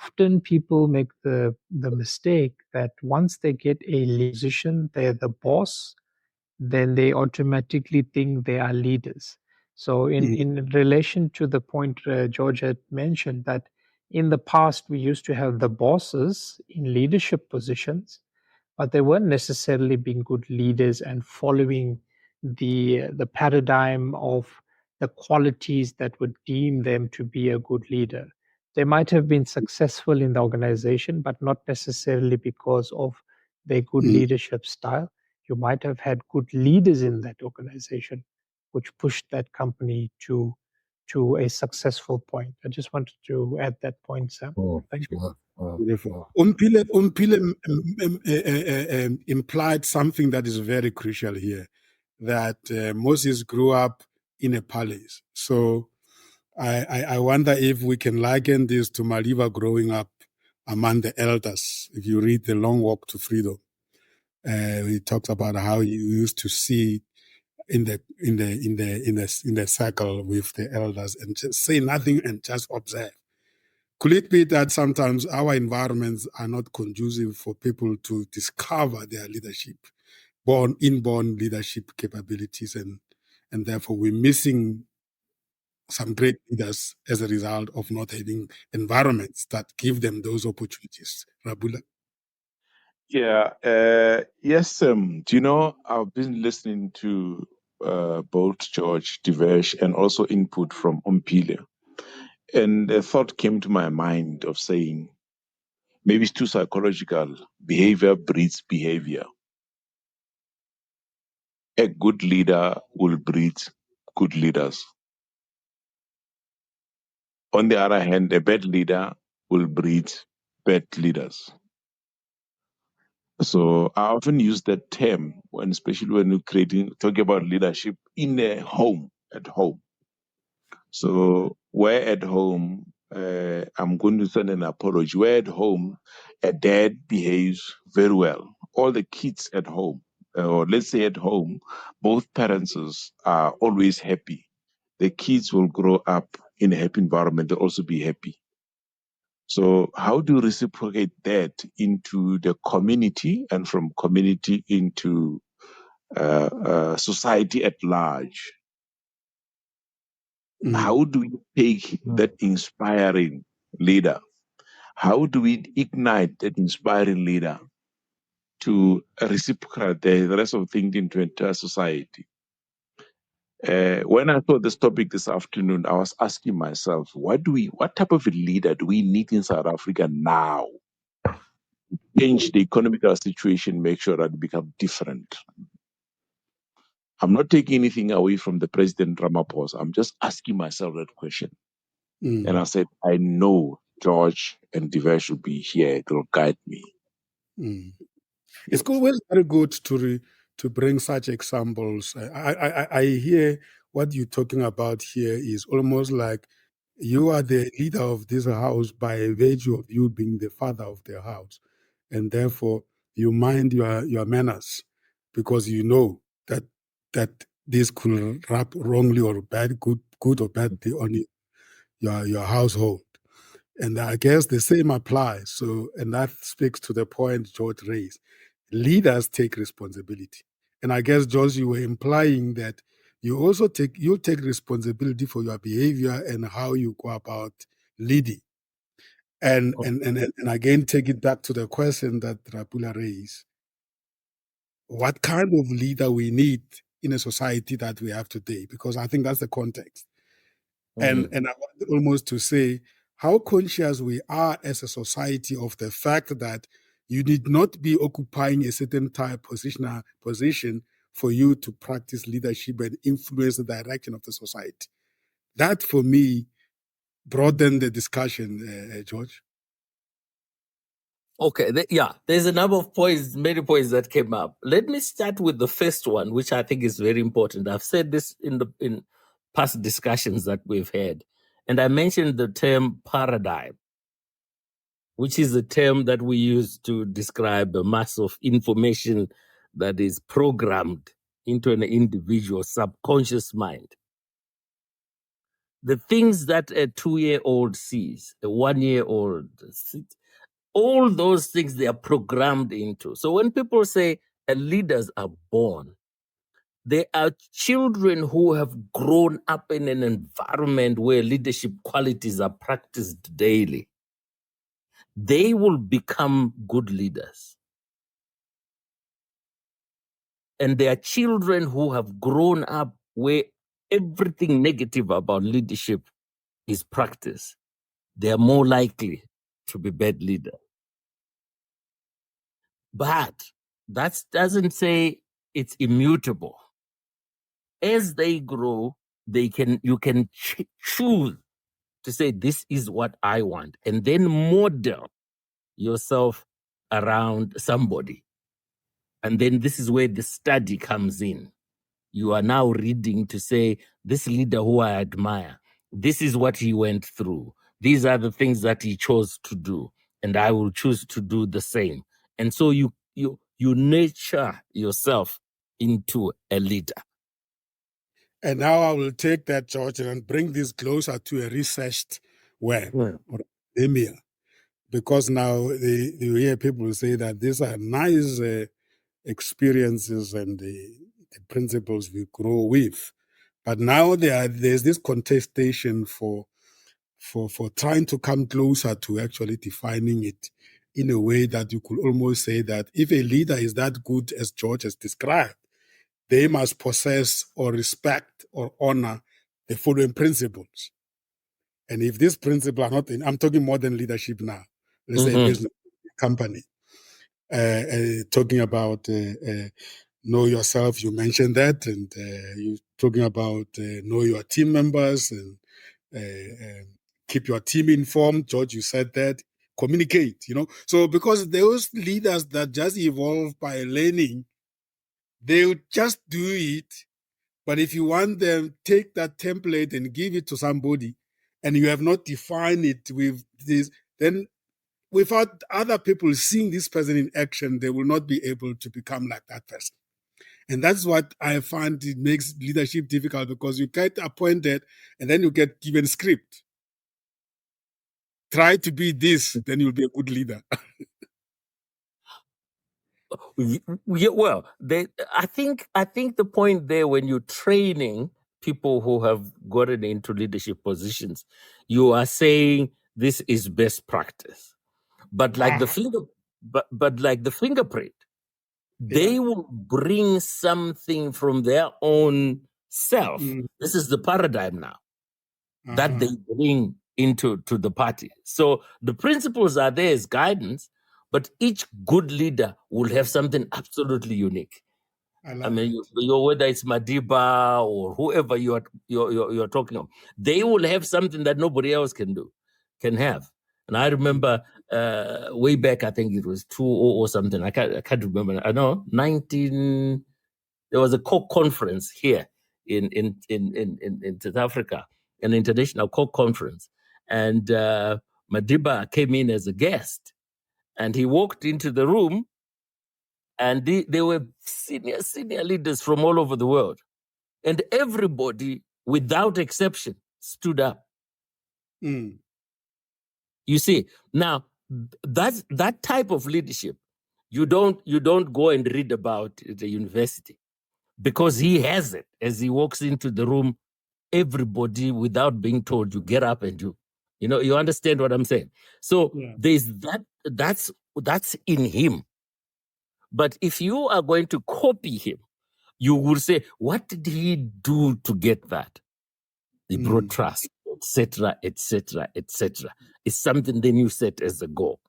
often people make the mistake that once they get a position, they're the boss, then they automatically think they are leaders. So in relation to the point George had mentioned, that in the past we used to have the bosses in leadership positions, but they weren't necessarily being good leaders and following the paradigm of the qualities that would deem them to be a good leader. They might have been successful in the organization, but not necessarily because of their good leadership style. You might have had good leaders in that organization, which pushed that company to a successful point. I just wanted to add that point, Sam. Thank you. Beautiful. Mpile implied something that is very crucial here, that Moses grew up in a palace. So I wonder if we can liken this to Maliba growing up among the elders. If you read The Long Walk to Freedom, he talks about how he used to see in the circle with the elders and just say nothing and just observe. Could it be that sometimes our environments are not conducive for people to discover their leadership, inborn leadership capabilities, and therefore we're missing some great leaders as a result of not having environments that give them those opportunities? Rabula? Yeah, yes, do you know, I've been listening to both George Divesh and also input from Ompile. And a thought came to my mind of saying, maybe it's too psychological. Behavior breeds behavior. A good leader will breed good leaders. On the other hand, a bad leader will breed bad leaders. So I often use that term when, especially when you're talking about leadership in a home, at home. So where at home, I'm going to send an apology. Where at home, a dad behaves very well. All the kids at home, or let's say at home, both parents are always happy. The kids will grow up in a happy environment. They'll also be happy. So how do you reciprocate that into the community and from community into society at large? How do we take that inspiring leader? How do we ignite that inspiring leader to reciprocate the rest of things into entire society? When I thought this topic this afternoon, I was asking myself, what type of a leader do we need in South Africa now? Change the economical situation, make sure that it becomes different. I'm not taking anything away from the President Ramaphosa. I'm just asking myself that question. And I said, I know George and Divesh will be here. It will guide me. It's always very good to bring such examples. I hear what you're talking about here is almost like you are the leader of this house by virtue of you being the father of the house. And therefore, you mind your manners because you know that this could rub wrongly or good or badly on your household. And I guess the same applies. So, and that speaks to the point George raised. Leaders take responsibility. And I guess, George, you were implying that you take responsibility for your behavior and how you go about leading. And again, take it back to the question that Rapula raised. What kind of leader we need in a society that we have today? Because I think that's the context. And I want almost to say how conscious we are as a society of the fact that you need not be occupying a certain type position for you to practice leadership and influence the direction of the society. That, for me, broadened the discussion, George. Okay, there's a number of points, many points that came up. Let me start with the first one, which I think is very important. I've said this in past discussions that we've had, and I mentioned the term paradigm, which is a term that we use to describe a mass of information that is programmed into an individual's subconscious mind. The things that a 2-year-old sees, a 1-year-old sees, all those things they are programmed into. So when people say leaders are born, they are children who have grown up in an environment where leadership qualities are practiced daily. They will become good leaders. And they are children who have grown up where everything negative about leadership is practiced. They are more likely to be bad leaders. But that doesn't say it's immutable. As they grow, you can choose to say, this is what I want, and then model yourself around somebody. And then this is where the study comes in. You are now reading to say, this leader who I admire, this is what he went through. These are the things that he chose to do, and I will choose to do the same. And so you nurture yourself into a leader. And now I will take that, George, and bring this closer to a researched web or academia. Because now you hear people say that these are nice experiences and the principles we grow with. But now there's this contestation for trying to come closer to actually defining it in a way that you could almost say that if a leader is that good as George has described, they must possess or respect or honor the following principles. And if these principles are not in, I'm talking more than leadership now, let's say business, company, talking about know yourself, you mentioned that, and you're talking about know your team members and keep your team informed. George, you said that. Communicate, So because those leaders that just evolve by learning, they would just do it. But if you want them, take that template and give it to somebody, and you have not defined it with this, then without other people seeing this person in action, they will not be able to become like that person. And that's what I find it makes leadership difficult, because you get appointed and then you get given script. Try to be this, then you'll be a good leader. Yeah, well, I think the point there, when you're training people who have gotten into leadership positions, you are saying this is best practice. But like the fingerprint, they will bring something from their own self. This is the paradigm now that they bring into the party. So the principles are there as guidance, but each good leader will have something absolutely unique. I mean, whether it's Madiba or whoever you're talking of, they will have something that nobody else can have. And I remember way back, I think it was 2000 or something. I can't remember. I know there was a COC conference here in South Africa, an international COC conference, and Madiba came in as a guest, and he walked into the room, and there were senior leaders from all over the world, and everybody, without exception, stood up. You see, now that type of leadership, you don't go and read about at the university, because he has it as he walks into the room. Everybody, without being told, you get up and you understand what I'm saying. So there's that's in him. But if you are going to copy him, you will say, what did he do to get that? He brought trust, etc., etc., etc. It's something then you set as a goal.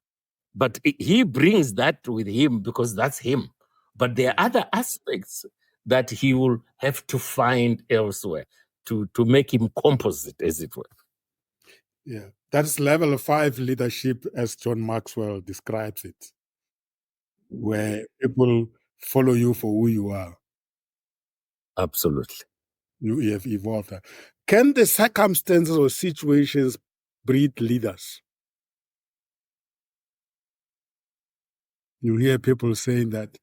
But he brings that with him because that's him. But there are other aspects that he will have to find elsewhere to make him composite, as it were. Yeah, that's level 5 leadership, as John Maxwell describes it, where people follow you for who you are. Absolutely. You have evolved. Can the circumstances or situations breed leaders? You hear people saying that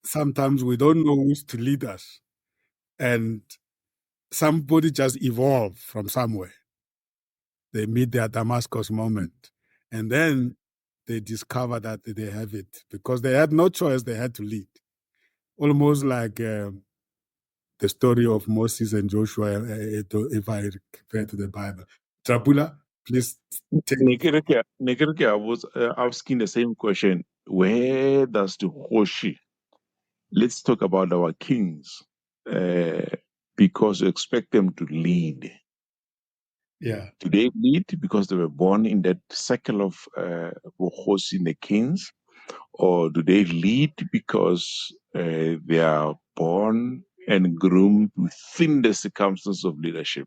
sometimes we don't know who's to lead us, and somebody just evolved from somewhere. They meet their Damascus moment, and then they discover that they have it because they had no choice. They had to lead. Almost like the story of Moses and Joshua, if I refer to the Bible. Trapula, please take Nekereke, I was asking the same question. Where does the Hoshi? Let's talk about our kings, because you expect them to lead. Yeah. Do they lead because they were born in that cycle of Hoshi and the kings? Or do they lead because they are born and groomed within the circumstances of leadership?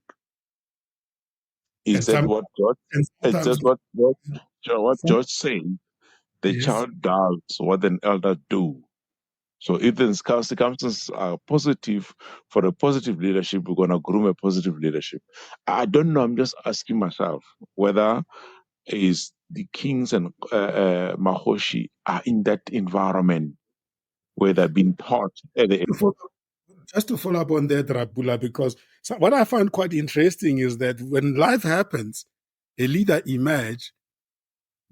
Is that what George? Is that what George saying? The child does what an elder do. So if the circumstances are positive for a positive leadership, we're going to groom a positive leadership. I don't know. I'm just asking myself whether is the kings and Mahoshi are in that environment where they've been taught at the Just to follow up on that, Rapula, because what I find quite interesting is that when life happens, a leader emerges,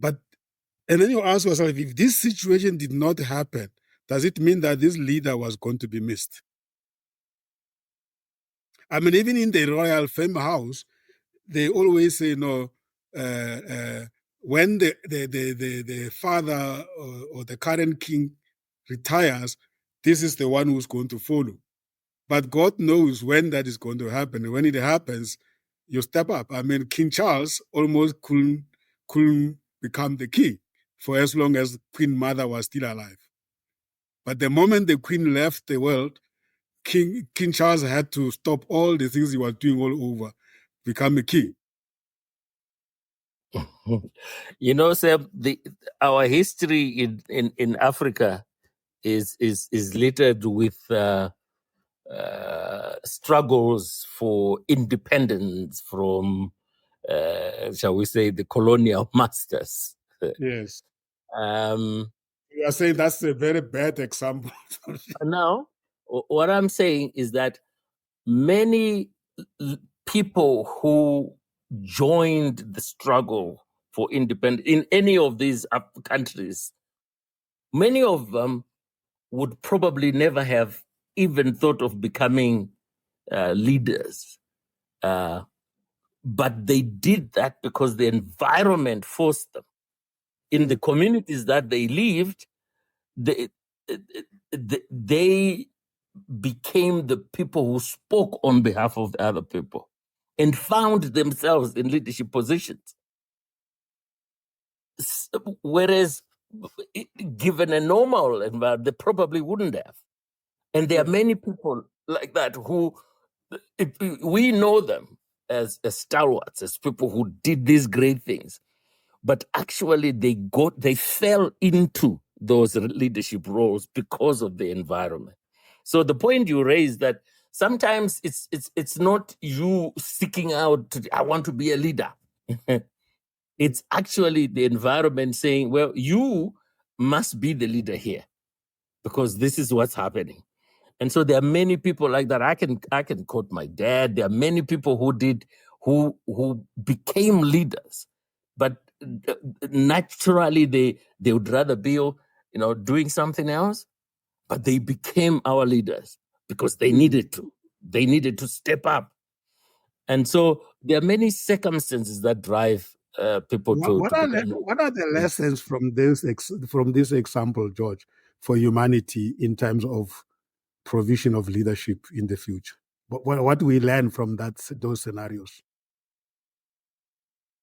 and then you ask yourself, if this situation did not happen, does it mean that this leader was going to be missed? I mean, even in the royal family house, they always say, no, when the father or the current king retires, this is the one who's going to follow. But God knows when that is going to happen. And when it happens, you step up. I mean, King Charles almost couldn't become the king for as long as Queen Mother was still alive. But the moment the Queen left the world, King Charles had to stop all the things he was doing all over, become a king. You know, Sam, our history in Africa is littered with struggles for independence from, shall we say, the colonial masters. Yes. You are saying that's a very bad example. Now, what I'm saying is that many people who joined the struggle for independence in any of these countries, many of them would probably never have even thought of becoming leaders. But they did that because the environment forced them. In the communities that they lived, they became the people who spoke on behalf of the other people and found themselves in leadership positions. Whereas, given a normal environment, they probably wouldn't have. And there are many people like that who, we know them as stalwarts, as people who did these great things. But actually, they fell into those leadership roles because of the environment. So the point you raised, that sometimes it's not you seeking out, I want to be a leader. It's actually the environment saying, well, you must be the leader here because this is what's happening. And so there are many people like that. I can quote my dad. There are many people who became leaders, but naturally they would rather be doing something else, but they became our leaders because they needed to step up. And so there are many circumstances that drive people what are the lessons from this example, George, for humanity in terms of provision of leadership in the future? What do we learn from those scenarios?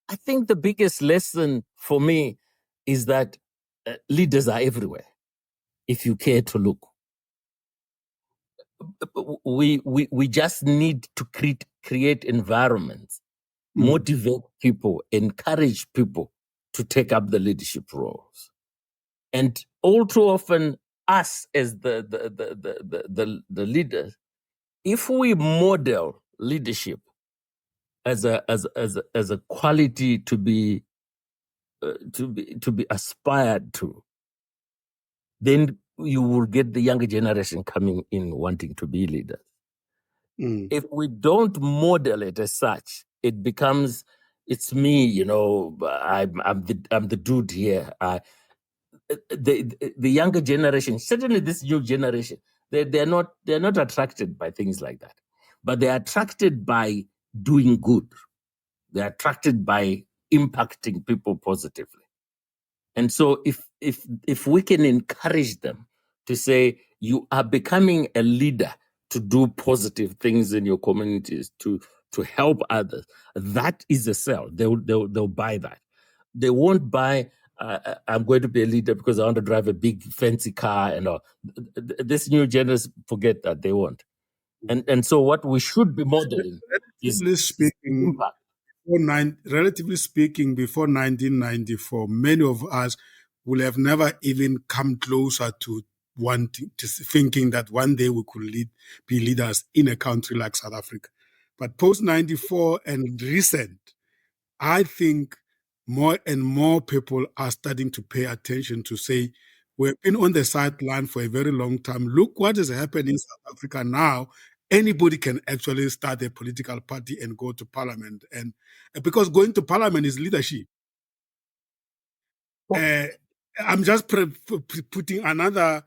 I think the biggest lesson for me is that leaders are everywhere if you care to look. We just need to create environments, motivate people, encourage people to take up the leadership roles. And all too often, us as the leaders, if we model leadership as a quality to be aspired to, then you will get the younger generation coming in wanting to be leaders. If we don't model it as such, it becomes, it's me, I'm the dude here. The younger generation, certainly this new generation, they're not attracted by things like that, but they're attracted by doing good. They're attracted by impacting people positively. And so if we can encourage them to say, you are becoming a leader to do positive things in your communities, to help others, that is a sell. They'll buy that. They won't buy, I'm going to be a leader because I want to drive a big fancy car and all. This new generation, forget that, they won't. And so what we should be modeling is impact. Relatively speaking, before 1994, many of us will have never even come closer to thinking that one day we could be leaders in a country like South Africa. But post 94 and recent, I think more and more people are starting to pay attention to say, We've been on the sideline for a very long time. Look what is happening in South Africa now. Anybody can actually start a political party and go to parliament. And because going to parliament is leadership. I'm just putting another,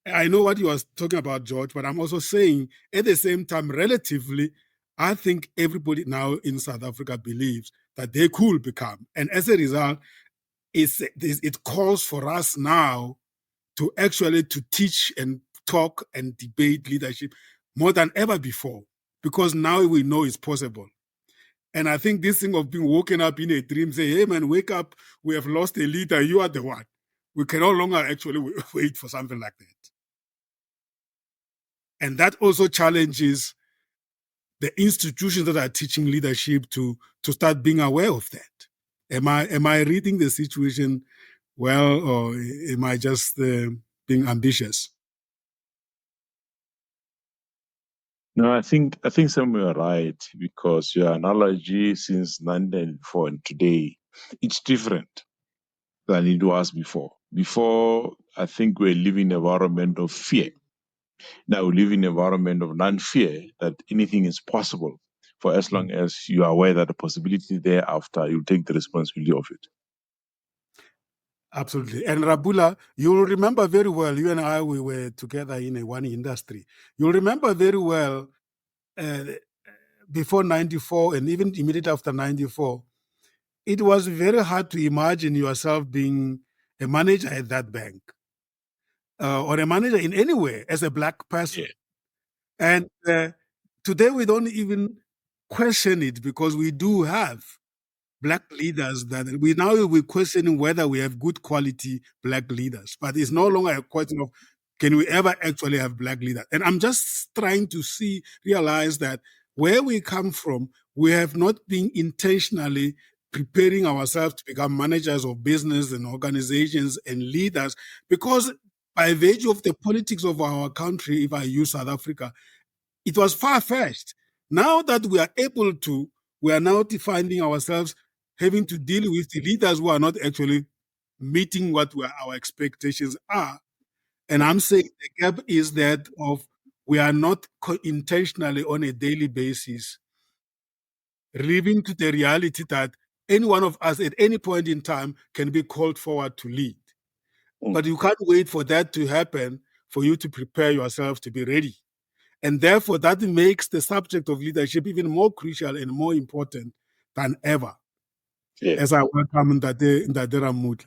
I know what you were talking about, George, but I'm also saying at the same time, relatively, I think everybody now in South Africa believes that they could become. And as a result, it calls for us now to actually to teach and talk and debate leadership more than ever before, because now we know it's possible. And I think this thing of being woken up in a dream, say, hey man, wake up, we have lost a leader, you are the one. We can no longer actually wait for something like that. And that also challenges the institutions that are teaching leadership to start being aware of that. Am I reading the situation well, or am I just being ambitious? No, I think Sam, you are right, because your analogy since 1994 and today, it's different than it was before. Before, I think we live in an environment of fear. Now we live in an environment of non-fear, that anything is possible for as long as you are aware that the possibility thereafter, you take the responsibility of it. Absolutely. And Rabula, you'll remember very well, you and I, we were together in a one industry. You'll remember very well before 94 and even immediately after 94, it was very hard to imagine yourself being a manager at that bank or a manager in anywhere as a black person. Yeah. And today we don't even question it, because we do have black leaders that we're questioning whether we have good quality black leaders. But it's no longer a question of can we ever actually have black leaders. And I'm just trying to realize that where we come from, we have not been intentionally preparing ourselves to become managers of business and organizations and leaders, because by virtue of the politics of our country, if I use South Africa, it was far-fetched. Now that we are able to, we are now finding ourselves having to deal with the leaders who are not actually meeting what our expectations are. And I'm saying the gap is that of we are not intentionally on a daily basis living to the reality that any one of us at any point in time can be called forward to lead. But you can't wait for that to happen for you to prepare yourself to be ready. And therefore, that makes the subject of leadership even more crucial and more important than ever. Yeah. As I welcome Ndadera Mutla.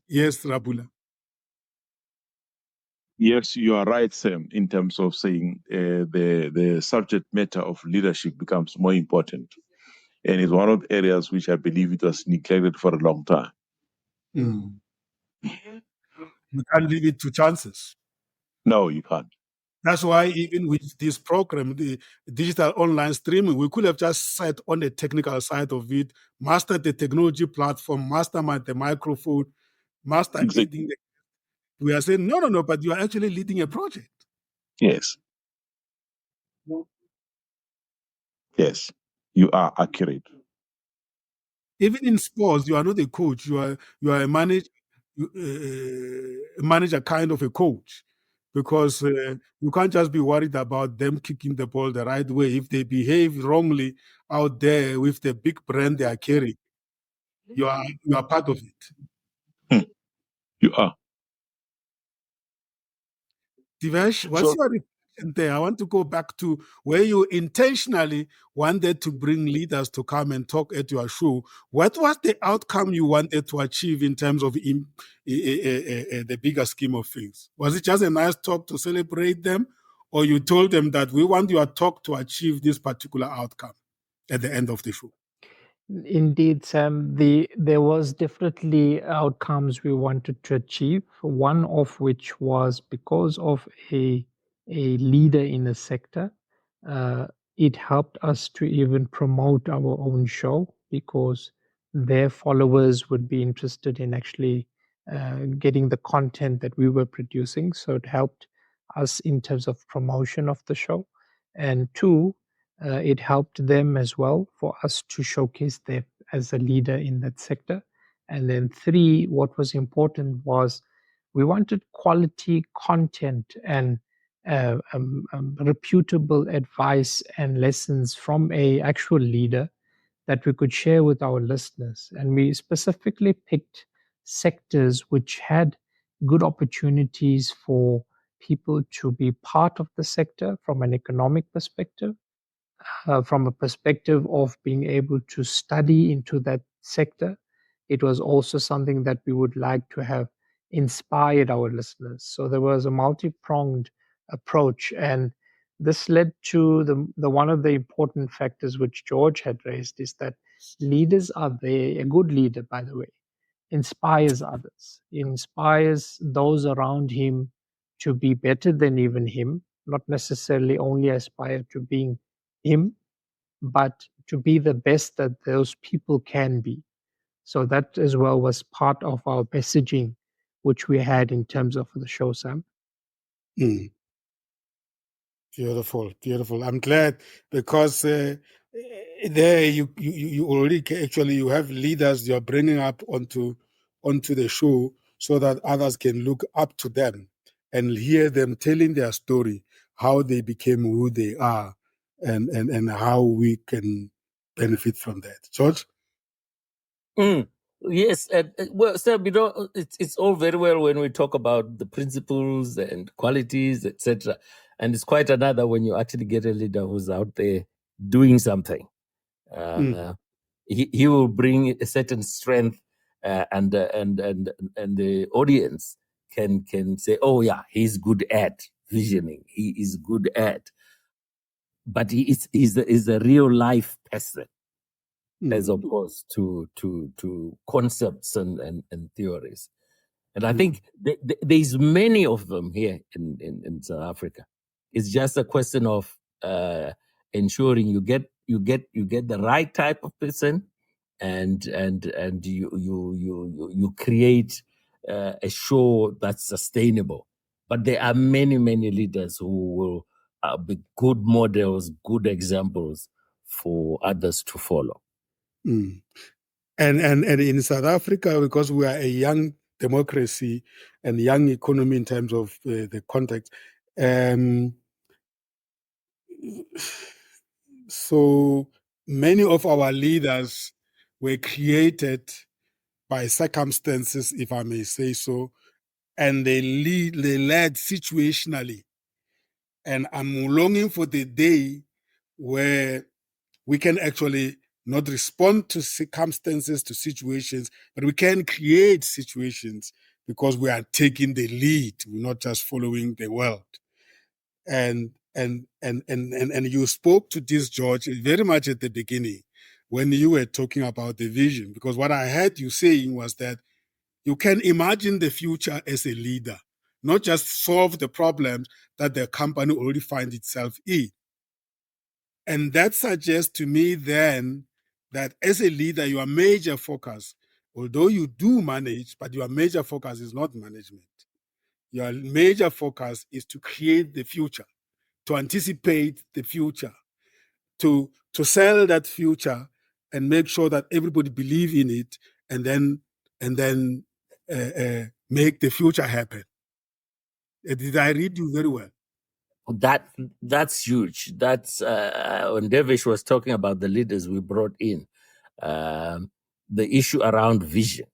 Yes, Rabula. Yes, you are right, Sam, in terms of saying the subject matter of leadership becomes more important. And it's one of the areas which I believe it was neglected for a long time. Mm. We can't leave it to chances. No, you can't. That's why even with this program, the digital online streaming, we could have just sat on the technical side of it, mastered the technology platform, mastermind the microphone, leading the... We are saying, no, but you are actually leading a project. Yes. Yes, you are accurate. Even in sports, you are not a coach. You are a manager, kind of a coach, because you can't just be worried about them kicking the ball the right way. If they behave wrongly out there with the big brand they are carrying, you are part of it. You are. Divesh, what's your reflection there? I want to go back to where you intentionally wanted to bring leaders to come and talk at your show. What was the outcome you wanted to achieve in terms of the bigger scheme of things? Was it just a nice talk to celebrate them, or you told them that we want your talk to achieve this particular outcome at the end of the show? Indeed, Sam, there was definitely outcomes we wanted to achieve. One of which was because of a leader in the sector. It helped us to even promote our own show, because their followers would be interested in actually getting the content that we were producing. So it helped us in terms of promotion of the show. And two, it helped them as well for us to showcase them as a leader in that sector. And then three, what was important was We wanted quality content and reputable advice and lessons from a actual leader that we could share with our listeners. And we specifically picked sectors which had good opportunities for people to be part of the sector from an economic perspective, from a perspective of being able to study into that sector. It was also something that we would like to have inspired our listeners. So there was a multi-pronged approach, and this led to the one of the important factors which George had raised is that leaders are there. A good leader, by the way, inspires others, inspires those around him to be better than even him, not necessarily only aspire to being him, but to be the best that those people can be. So that as well was part of our messaging, which we had in terms of the show, Sam. Mm. Beautiful, beautiful. I'm glad because there you already actually you have leaders you are bringing up onto the show so that others can look up to them and hear them telling their story, how they became who they are, and how we can benefit from that. George? Yes, well, Sam, it's all very well when we talk about the principles and qualities, etc. And it's quite another when you actually get a leader who's out there doing something. He will bring a certain strength, and the audience can say, "Oh yeah, he's good at visioning. He is good at." But he's a real life person, as opposed to concepts and theories. And I think there's many of them here in South Africa. It's just a question of ensuring you get the right type of person, and you create a show that's sustainable. But there are many leaders who will be good models, good examples for others to follow. And in South Africa, because we are a young democracy and young economy in terms of the context, so many of our leaders were created by circumstances, if I may say so, and they led situationally. And I'm longing for the day where we can actually not respond to circumstances, to situations, but we can create situations because we are taking the lead. We're not just following the world. And you spoke to this, George, very much at the beginning when you were talking about the vision, because what I heard you saying was that you can imagine the future as a leader, not just solve the problems that the company already finds itself in. And that suggests to me then that as a leader, your major focus, although you do manage, but your major focus is not management. Your major focus is to create the future, to anticipate the future, to sell that future and make sure that everybody believe in it, and then make the future happen. Did I read you very well? That's huge. That's when Devesh was talking about the leaders we brought in, the issue around vision,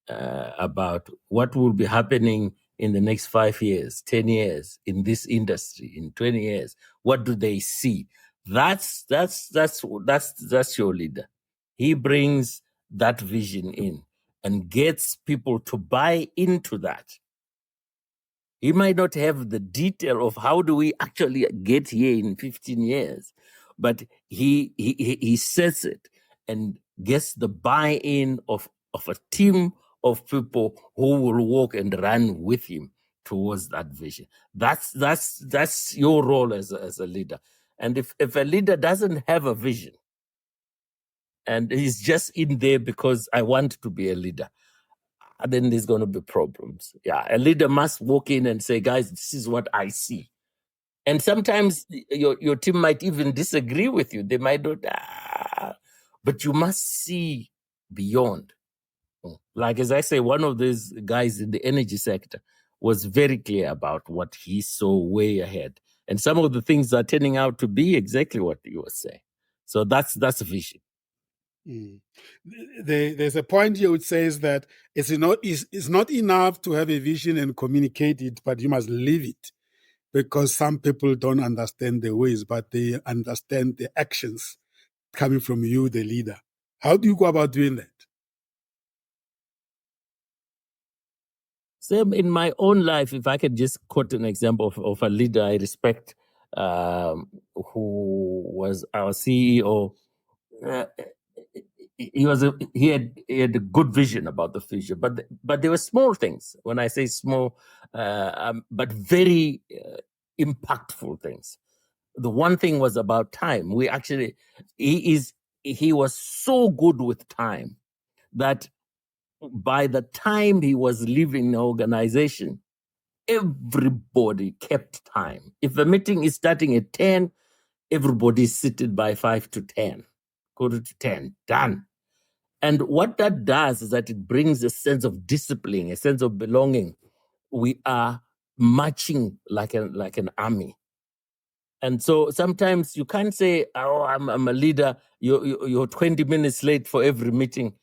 about what will be happening in the next 5 years, 10 years in this industry, in 20 years. What do they see? That's your leader. He brings that vision in and gets people to buy into that. He might not have the detail of how do we actually get here in 15 years, but he sets it and gets the buy-in of a team of people who will walk and run with him towards that vision. That's your role as a leader. And if a leader doesn't have a vision and he's just in there because I want to be a leader, then there's going to be problems. Yeah, a leader must walk in and say, guys, this is what I see. And sometimes your team might even disagree with you. They might not, but you must see beyond. Like, as I say, one of these guys in the energy sector was very clear about what he saw way ahead. And some of the things are turning out to be exactly what you were saying. So that's a vision. There's a point here which says that it's not enough to have a vision and communicate it, but you must live it, because some people don't understand the ways, but they understand the actions coming from you, the leader. How do you go about doing that? Same in my own life, if I could just quote an example of a leader I respect, who was our CEO. He had a good vision about the future, but there were small things. When I say small, but very impactful things. The one thing was about time. He was so good with time that by the time he was leaving the organization, everybody kept time. If the meeting is starting at 10, everybody is seated by 5 to 10, quarter to 10, done. And what that does is that it brings a sense of discipline, a sense of belonging. We are marching like an army. And so sometimes you can't say, "Oh, I'm a leader. You're 20 minutes late for every meeting."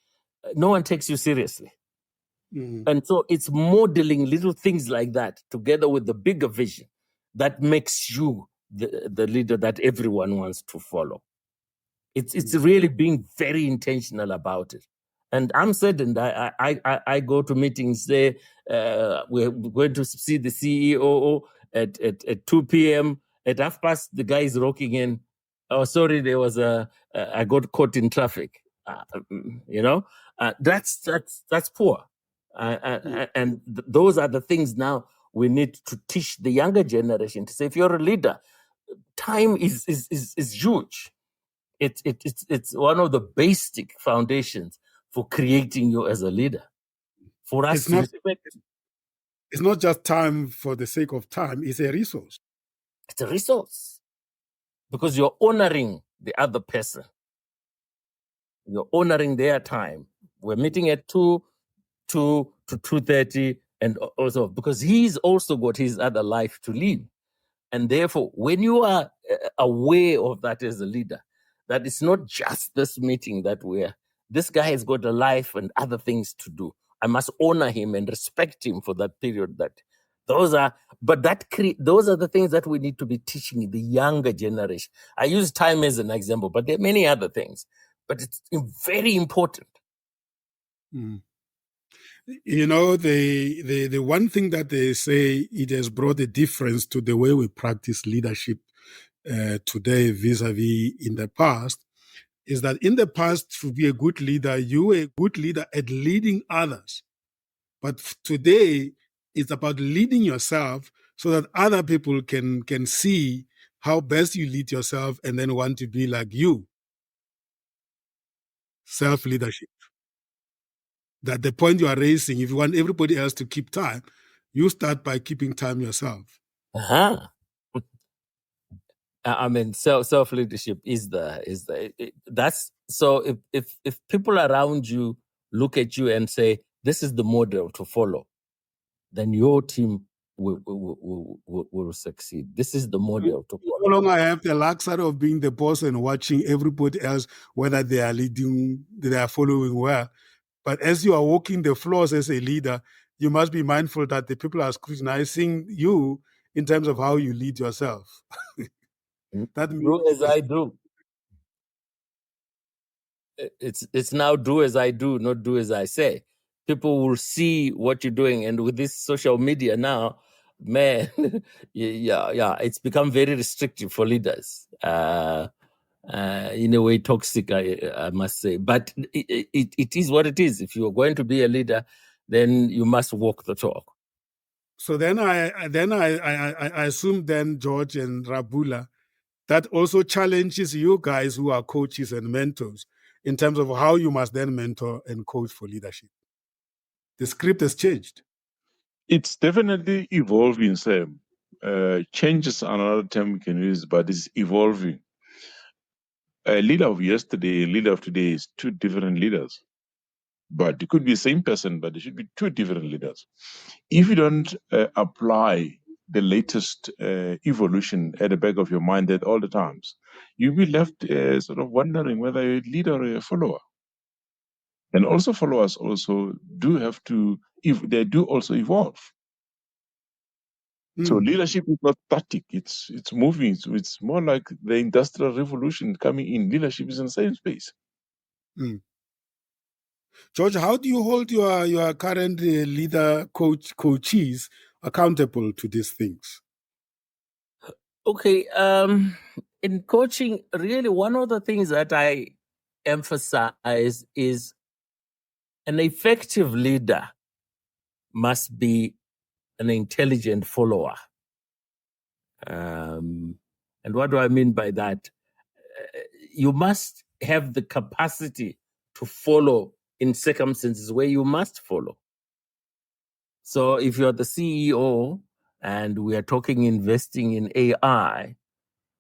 No one takes you seriously. And so it's modeling little things like that together with the bigger vision that makes you the leader that everyone wants to follow. It's really being very intentional about it. And I'm saddened. I go to meetings there. We're going to see the CEO at 2 p.m. At 5:30, the guy is rocking in. Oh, sorry, there was I got caught in traffic. That's poor. And those are the things now we need to teach the younger generation to say, if you're a leader, time is huge. It's one of the basic foundations for creating you as a leader. For us it's not just time for the sake of time, it's a resource. It's a resource because you're honoring the other person. You're honoring their time. We're meeting at 2 to 2:30, and also because he's also got his other life to live. And therefore, when you are aware of that as a leader, that it's not just this meeting this guy has got a life and other things to do. I must honor him and respect him for that period. Those are the things that we need to be teaching the younger generation. I use time as an example, but there are many other things. But it's very important. You know, the one thing that they say, it has brought a difference to the way we practice leadership today vis-a-vis in the past, is that in the past, to be a good leader, you were a good leader at leading others. But today, it's about leading yourself so that other people can see how best you lead yourself and then want to be like you. Self-leadership. That the point you are raising, if you want everybody else to keep time, you start by keeping time yourself. I mean, self leadership that's so. If people around you look at you and say, "This is the model to follow," then your team will succeed. This is the model to follow. No longer have the luxury of being the boss and watching everybody else whether they are leading, they are following well. But as you are walking the floors as a leader, you must be mindful that the people are scrutinizing you in terms of how you lead yourself. That means do as I do. It's now do as I do, not do as I say. People will see what you're doing, and with this social media now, man, it's become very restrictive for leaders. In a way, toxic, I must say. But it is what it is. If you're going to be a leader, then you must walk the talk. So then I assume then, George and Rabula, that also challenges you guys who are coaches and mentors in terms of how you must then mentor and coach for leadership. The script has changed. It's definitely evolving, Sam. Change is another term we can use, but it's evolving. A leader of yesterday, a leader of today is two different leaders. but it could be the same person, but there should be two different leaders. If you don't apply the latest evolution at the back of your mind at all the times, you'll be left sort of wondering whether you're a leader or a follower. And also followers also do have to, if they do also evolve. So leadership is not static; it's moving. So it's more like the industrial revolution coming in. Leadership is in the same space. George, how do you hold your current leader coaches accountable to these things? Okay, in coaching, really one of the things that I emphasize is an effective leader must be an intelligent follower. And what do I mean by that? You must have the capacity to follow in circumstances where you must follow. So if you're the CEO and we are talking investing in AI,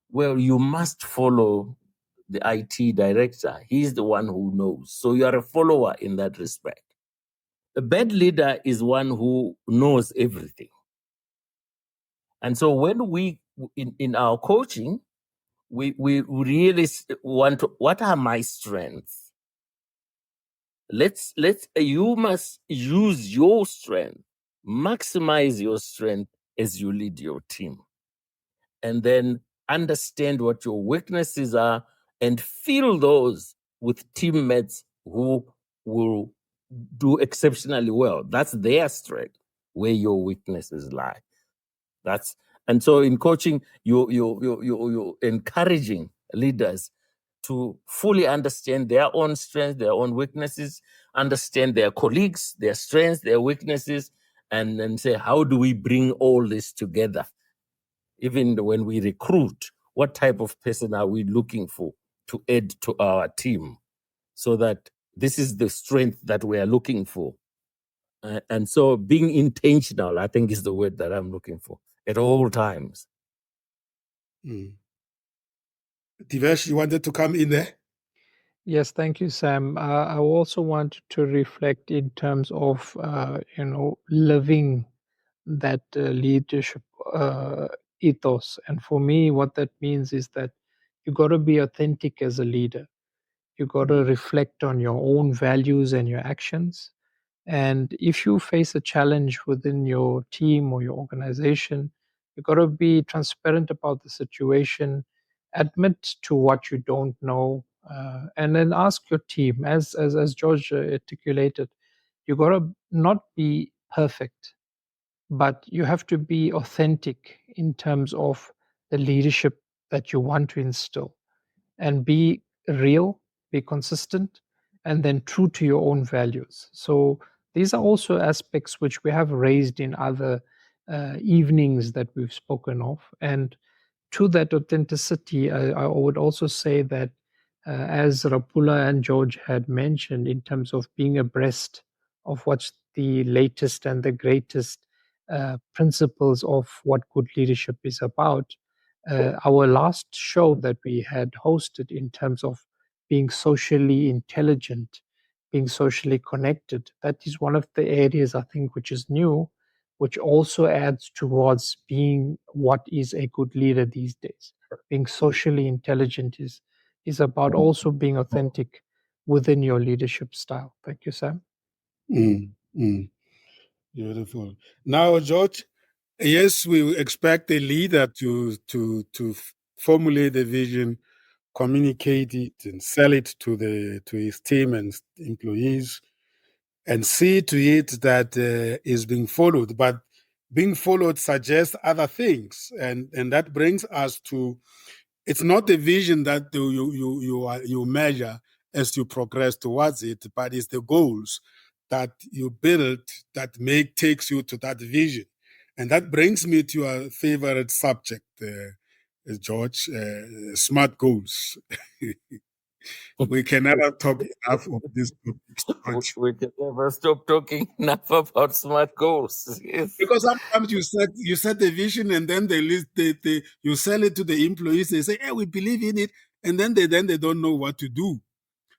well, you must follow the IT director. He's the one who knows. So you are a follower in that respect. A bad leader is one who knows everything. And so when we, in our coaching, we really want to, what are my strengths? You must use your strength, maximize your strength as you lead your team. And then understand what your weaknesses are and fill those with teammates who will do exceptionally well. That's their strength, where your weaknesses lie. And so in coaching, you're encouraging leaders to fully understand their own strengths, their own weaknesses, understand their colleagues, their strengths, their weaknesses, and then say, how do we bring all this together? Even when we recruit, what type of person are we looking for to add to our team so that this is the strength that we are looking for? And so being intentional, I think, is the word that I'm looking for at all times. Divesh, you wanted to come in there? Yes, thank you, Sam. I also wanted to reflect in terms of, living that leadership ethos. And for me, what that means is that you got to be authentic as a leader. You got to reflect on your own values and your actions. And if you face a challenge within your team or your organization, you got to be transparent about the situation, admit to what you don't know, and then ask your team. As George articulated, you got to not be perfect, but you have to be authentic in terms of the leadership that you want to instill, and be real, be consistent, and then true to your own values. So these are also aspects which we have raised in other evenings that we've spoken of. And to that authenticity, I would also say that, as Rapula and George had mentioned, in terms of being abreast of what's the latest and the greatest principles of what good leadership is about. Our last show that we had hosted in terms of being socially intelligent, being socially connected, that is one of the areas I think which is new, which also adds towards being what is a good leader these days. Being socially intelligent is about also being authentic within your leadership style. Thank you, Sam. Beautiful. Now, George, yes, we expect a leader to formulate the vision, communicate it, and sell it to his team and employees, and see to it that is being followed. But being followed suggests other things, and that brings us to, it's not the vision that you measure as you progress towards it, but it's the goals that you build that takes you to that vision. And that brings me to your favorite subject, George, SMART goals. We can never talk enough of this topic. We can never stop talking enough about SMART goals. Yes. Because sometimes you set the vision, and then you sell it to the employees. They say, "Hey, we believe in it," and then they don't know what to do.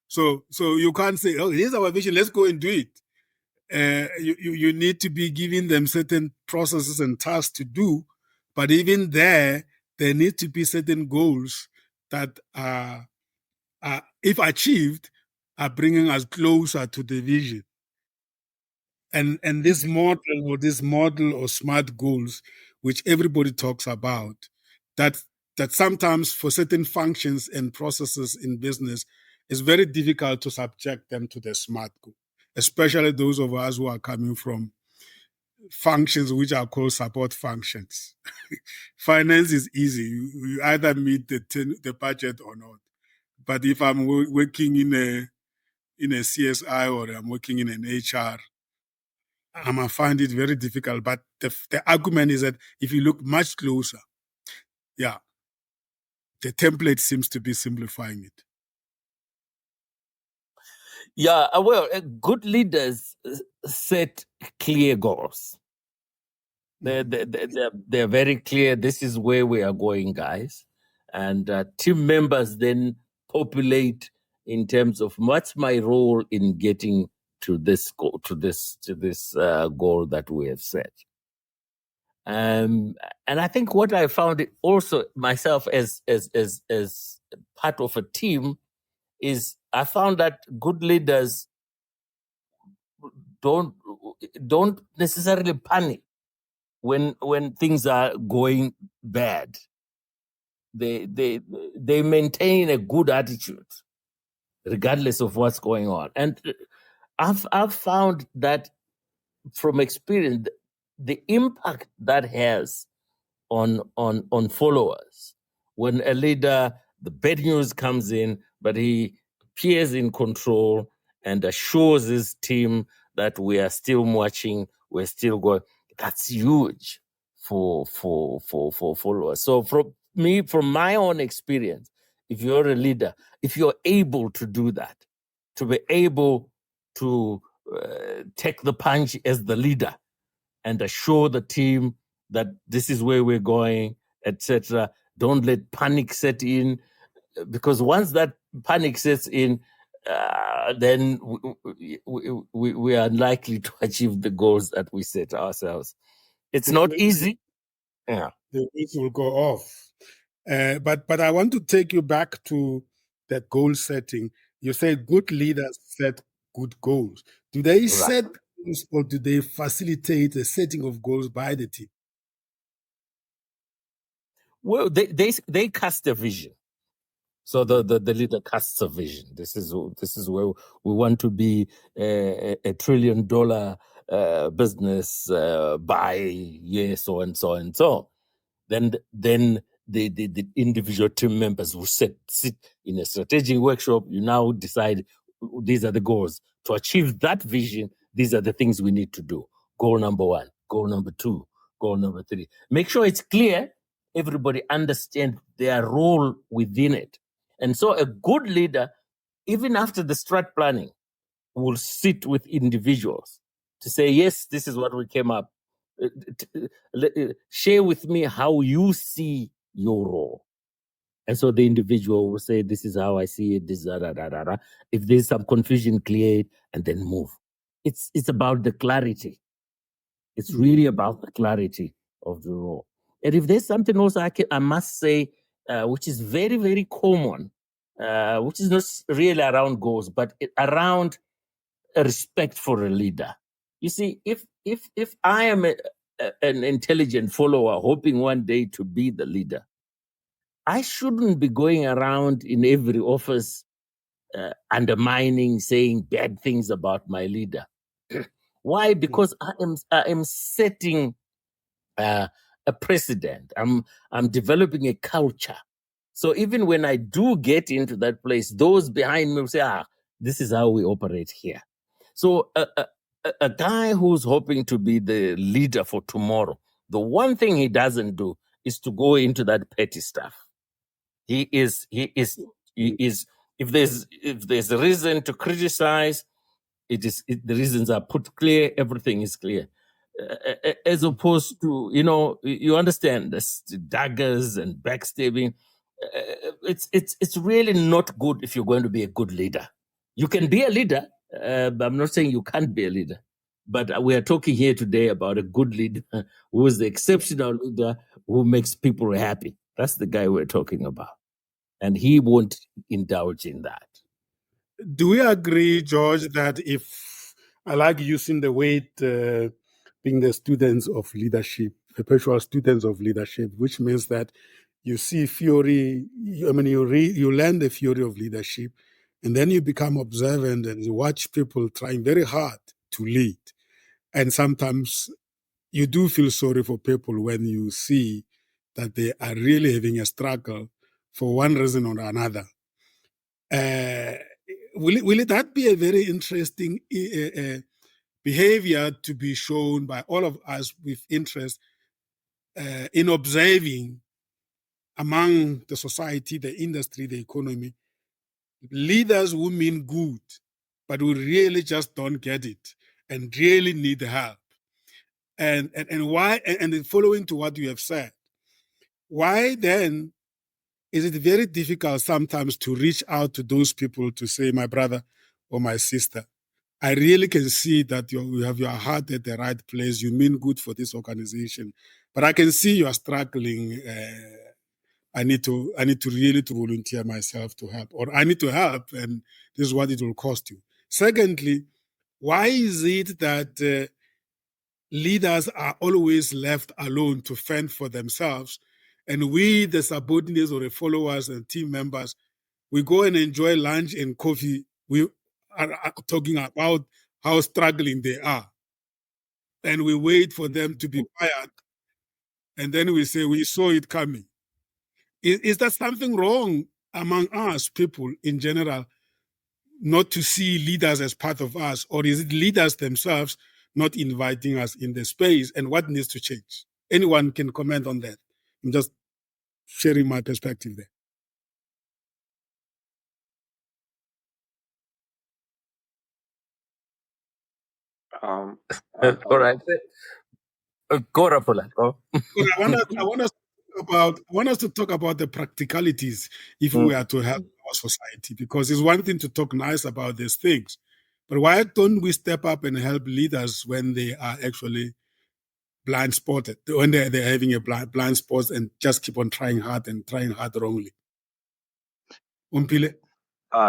So you can't say, oh, here's our vision, let's go and do it. You need to be giving them certain processes and tasks to do, but even there need to be certain goals that are if achieved, are bringing us closer to the vision. And this model or SMART goals, which everybody talks about, that sometimes for certain functions and processes in business, it's very difficult to subject them to the SMART goal, especially those of us who are coming from functions which are called support functions. Finance is easy. You either meet the budget or not. But if I'm working in a CSI or I'm working in an HR, I might find it very difficult. But the argument is that if you look much closer, yeah, the template seems to be simplifying it. Yeah, well, good leaders set clear goals. They're very clear. This is where we are going, guys. And team members then populate in terms of what's my role in getting to this goal, to this goal that we have set. And I think what I found it also myself as part of a team is I found that good leaders don't necessarily panic when things are going bad. They maintain a good attitude regardless of what's going on. And I've found that from experience, the impact that has on followers when a leader, the bad news comes in, but he appears in control and assures his team that we are still marching, we're still going. That's huge for followers. So from my own experience, if you're a leader, if you're able to do that, to be able to take the punch as the leader and assure the team that this is where we're going, etc. Don't let panic set in, because once that panic sets in, then we are unlikely to achieve the goals that we set ourselves. It's not easy. Yeah, the wheels will go off. But I want to take you back to that goal setting. You say good leaders set good goals. Do they set goals or do they facilitate the setting of goals by the team? Well, they cast a vision. So the leader casts a vision. This is where we want to be a $1 trillion business by year so and so and so. Then the individual team members will sit in a strategic workshop. You now decide these are the goals. To achieve that vision, these are the things we need to do. Goal number 1, goal number 2, goal number 3. Make sure it's clear. Everybody understand their role within it. And so a good leader, even after the strat planning, will sit with individuals to say, yes, this is what we came up. Share with me how you see your role. And so the individual will say, this is how I see it, this da, da, da, da, da. If there's some confusion, clear it and then move. It's about the clarity. It's really about the clarity of the role. And if there's something else I must say, which is very, very common, which is not really around goals, but around a respect for a leader. You see, if I am an intelligent follower hoping one day to be the leader, I shouldn't be going around in every office undermining, saying bad things about my leader. Why? Because I am setting a precedent. I'm developing a culture. So even when I do get into that place, those behind me will say, this is how we operate here. So a guy who's hoping to be the leader for tomorrow, the one thing he doesn't do is to go into that petty stuff. He is if there's a reason to criticize, the reasons are put clear, everything is clear. As opposed to, you understand, this daggers and backstabbing. It's really not good if you're going to be a good leader. You can be a leader. But I'm not saying you can't be a leader. But we are talking here today about a good leader who is the exceptional leader who makes people happy. That's the guy we're talking about. And he won't indulge in that. Do we agree, George, that if I like using the word being the students of leadership, perpetual students of leadership, which means that you see theory, you learn the theory of leadership, and then you become observant and you watch people trying very hard to lead. And sometimes you do feel sorry for people when you see that they are really having a struggle for one reason or another. Will that be a very interesting behavior to be shown by all of us with interest in observing among the society, the industry, the economy, leaders who mean good, but who really just don't get it and really need help? And why? And following to what you have said, why then is it very difficult sometimes to reach out to those people to say, my brother or my sister, I really can see that you have your heart at the right place. You mean good for this organization, but I can see you are struggling. I need to really to volunteer myself to help, or I need to help, and this is what it will cost you. Secondly, why is it that leaders are always left alone to fend for themselves, and we, the subordinates or the followers and team members, we go and enjoy lunch and coffee? We are talking about how struggling they are, and we wait for them to be fired, and then we say we saw it coming. Is there something wrong among us people in general not to see leaders as part of us, or is it leaders themselves not inviting us in the space, and what needs to change? Anyone can comment on that. I'm just sharing my perspective there. Um, All right. Go, Rapula. Go. I want us to talk about the practicalities if we are to help our society, because it's one thing to talk nice about these things, but why don't we step up and help leaders when they are actually blind spotted, when they're having a blind spot and just keep on trying hard wrongly? Umpile?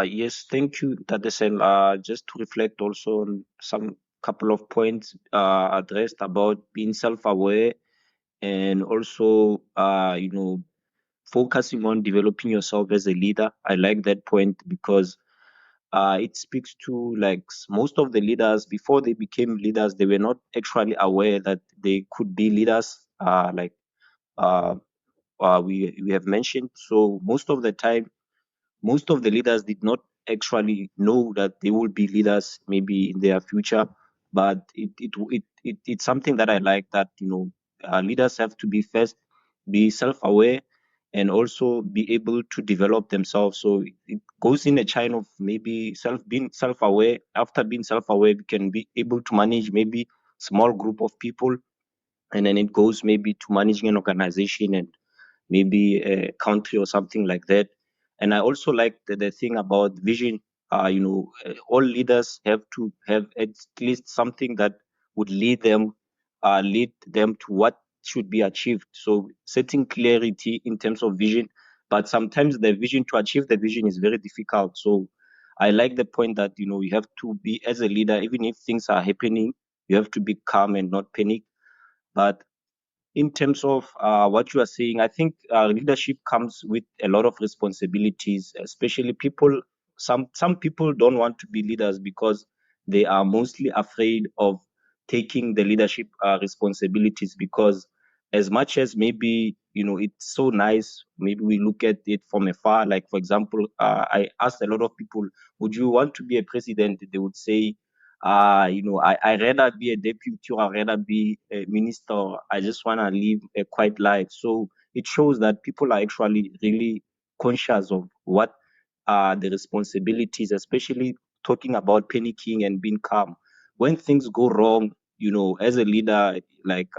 Yes, thank you, Tadesem. Just to reflect also on some couple of points addressed about being self-aware and also, focusing on developing yourself as a leader. I like that point because it speaks to like most of the leaders before they became leaders, they were not actually aware that they could be leaders. We have mentioned. So most of the time, most of the leaders did not actually know that they will be leaders maybe in their future. But it's something that I like, that leaders have to be first be self-aware and also be able to develop themselves. So it goes in a chain of maybe being self-aware. After being self-aware, we can be able to manage maybe small group of people, and then it goes maybe to managing an organization and maybe a country or something like that. And I also like the thing about vision. All leaders have to have at least something that would lead them to what should be achieved. So setting clarity in terms of vision, but sometimes the vision, to achieve the vision, is very difficult. So I like the point that you have to be, as a leader, even if things are happening, you have to be calm and not panic. But in terms of what you are saying, I think leadership comes with a lot of responsibilities, especially people. Some people don't want to be leaders because they are mostly afraid of taking the leadership responsibilities, because as much as maybe it's so nice, maybe we look at it from afar. Like, for example, I asked a lot of people, would you want to be a president? They would say, I rather be a deputy, or I rather be a minister. I just want to live a quiet life. So it shows that people are actually really conscious of what are the responsibilities, especially talking about panicking and being calm. When things go wrong, as a leader, like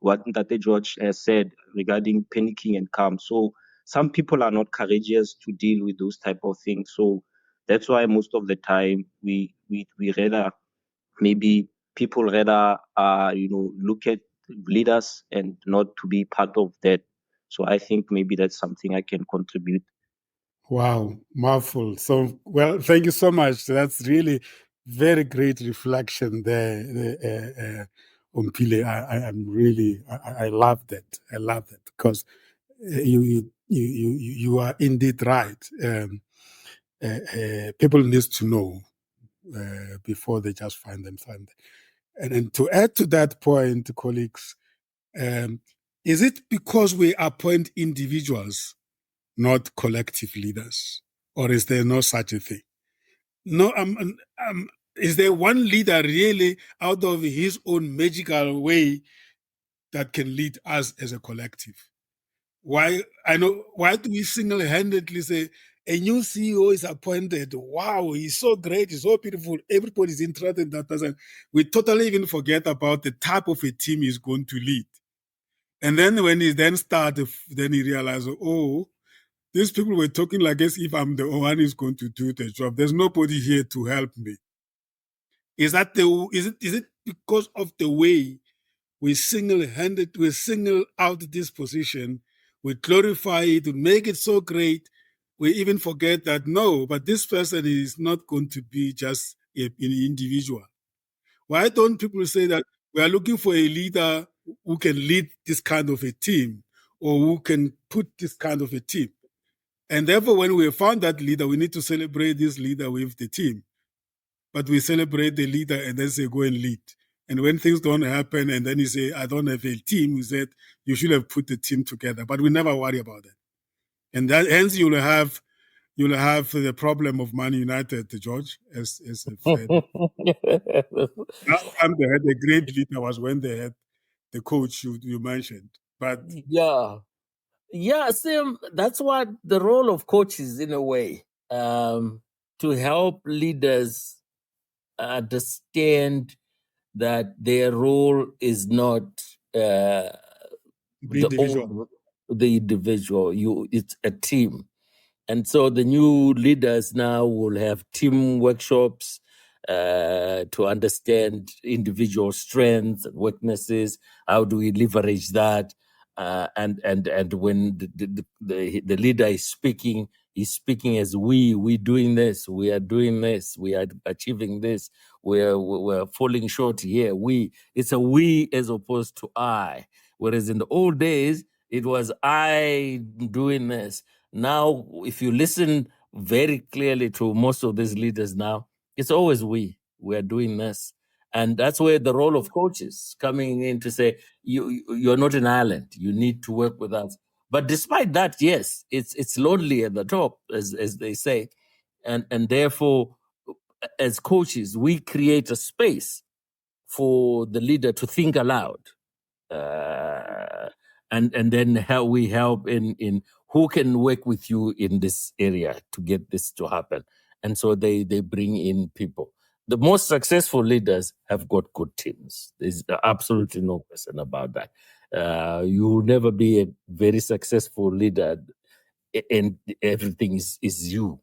what Ntate George has said regarding panicking and calm. So some people are not courageous to deal with those type of things. So That's why most of the time we rather, maybe people rather look at leaders and not to be part of that. So I think maybe that's something I can contribute. Wow, mouthful. So, well, thank you so much. That's really very great reflection there, Ompile. I'm really, I love that. I love that because you are indeed right. People need to know before they just find them. And to add to that point, colleagues, is it because we appoint individuals, not collective leaders? Or is there no such a thing? No, is there one leader really out of his own magical way that can lead us as a collective? Why do we single-handedly say a new CEO is appointed? Wow, he's so great, he's so beautiful, everybody's interested in that person. We totally even forget about the type of a team he's going to lead. And then when he then started, then he realized, oh, these people were talking like as if I'm the one who's going to do the job. There's nobody here to help me. Is it because of the way we single out this position, we glorify it, we make it so great, we even forget that no, but this person is not going to be just an individual. Why don't people say that we are looking for a leader who can lead this kind of a team, or who can put this kind of a team? And therefore, when we found that leader, we need to celebrate this leader with the team. But we celebrate the leader and then say, go and lead. And when things don't happen, and then you say, I don't have a team, we said, you should have put the team together. But we never worry about that. And that hence you'll have the problem of Man United, George, as a fan. Last time they had a great leader was when they had the coach you mentioned. But yeah, Sam, that's what the role of coaches in a way, to help leaders understand that their role is not the individual. It's a team. And so the new leaders now will have team workshops to understand individual strengths and weaknesses. How do we leverage that? And when the leader is speaking, he's speaking as we doing this, we are doing this, we are achieving this, we're falling short here. It's a we as opposed to I. Whereas in the old days, it was I doing this. Now, if you listen very clearly to most of these leaders now, it's always we are doing this. And that's where the role of coaches coming in to say, you're not an island, you need to work with us. But despite that, yes, it's lonely at the top, as they say. And therefore, as coaches, we create a space for the leader to think aloud. And then how we help in who can work with you in this area to get this to happen. And so they bring in people. The most successful leaders have got good teams. There's absolutely no question about that. You will never be a very successful leader and everything is you.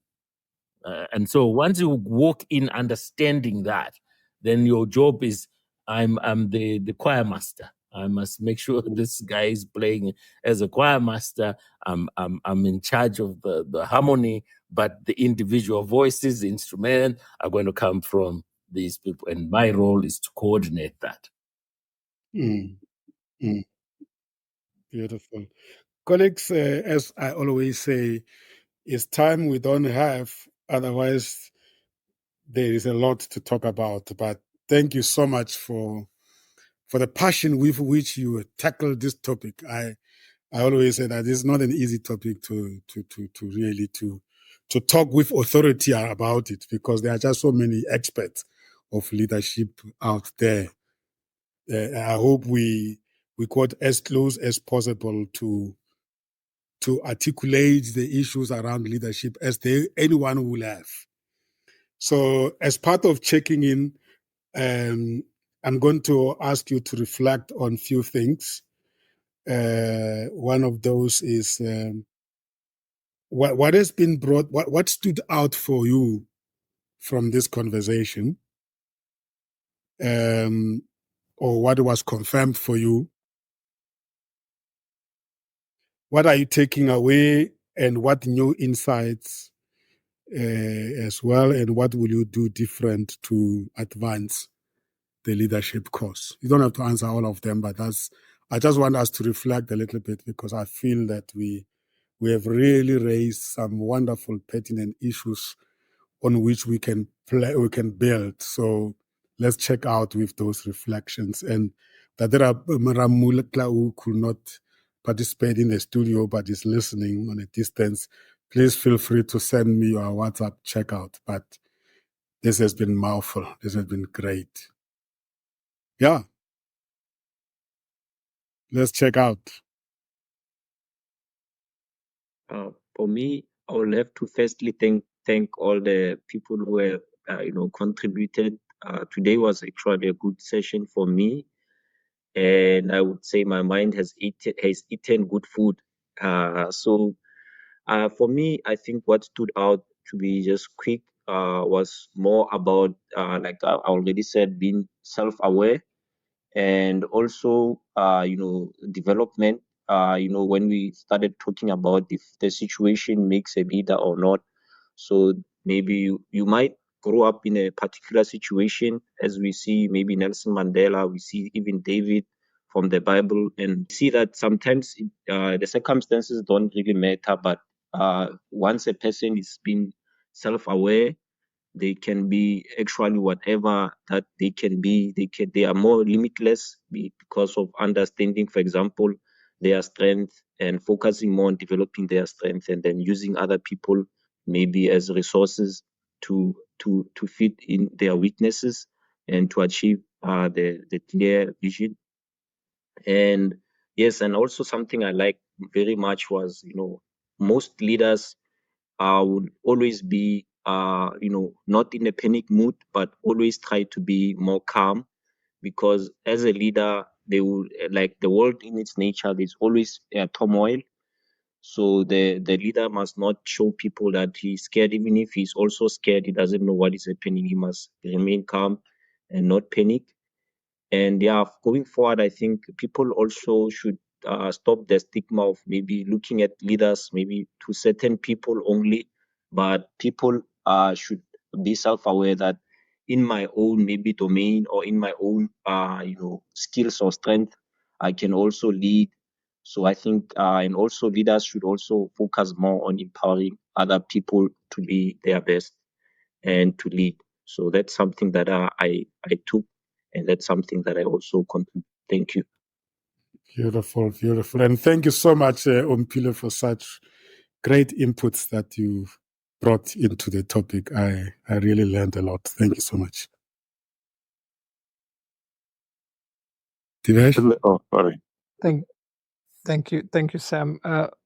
And so once you walk in understanding that, then your job is, I'm the choir master. I must make sure this guy is playing as a choir master. I'm in charge of the harmony, but the individual voices, the instrument are going to come from these people. And my role is to coordinate that. Beautiful. Colleagues, as I always say, it's time we don't have, otherwise there is a lot to talk about. But thank you so much for the passion with which you tackle this topic. I always say that it's not an easy topic to really talk with authority about it, because there are just so many experts of leadership out there. I hope we got as close as possible to articulate the issues around leadership as anyone will have. So as part of checking in, I'm going to ask you to reflect on a few things. One of those is what has been brought, what stood out for you from this conversation, or what was confirmed for you? What are you taking away, and what new insights as well, and what will you do different to advance the leadership course? You don't have to answer all of them, but I just want us to reflect a little bit, because I feel that we have really raised some wonderful pertinent issues on which we can build. So let's check out with those reflections. And Dadera Ramulekla, who could not participate in the studio but is listening on a distance, please feel free to send me your WhatsApp checkout. But this has been mouthful. This has been great. Yeah. Let's check out. For me, I will have to firstly thank all the people who have contributed. Today was actually a good session for me, and I would say my mind has eaten good food. So for me, I think what stood out, to be just quick, was more about like I already said, being self-aware, and also development. When we started talking about if the situation makes a leader or not. So maybe you might grow up in a particular situation, as we see maybe Nelson Mandela, we see even David from the Bible, and see that sometimes the circumstances don't really matter, but once a person is being self-aware, they can be actually whatever that they can be. They are more limitless because of understanding, for example, their strength, and focusing more on developing their strength, and then using other people maybe as resources to fit in their weaknesses and to achieve the clear vision. And yes, and also something I like very much was, most leaders would always be, not in a panic mood, but always try to be more calm, because as a leader, they will, like the world in its nature, there's always turmoil. So the leader must not show people that he's scared. Even if he's also scared, he doesn't know what is happening. He must remain calm and not panic. And yeah, going forward, I think people also should stop the stigma of maybe looking at leaders maybe to certain people only, but people should be self-aware that in my own maybe domain, or in my own skills or strength, I can also lead. So I think and also leaders should also focus more on empowering other people to be their best and to lead. So that's something that I took, and that's something that I also contribute. Thank you. Beautiful, beautiful. And thank you so much, Ompilo, for such great inputs that you brought into the topic. I really learned a lot. Thank you so much. Divesh? Oh, sorry. Thank you, Sam.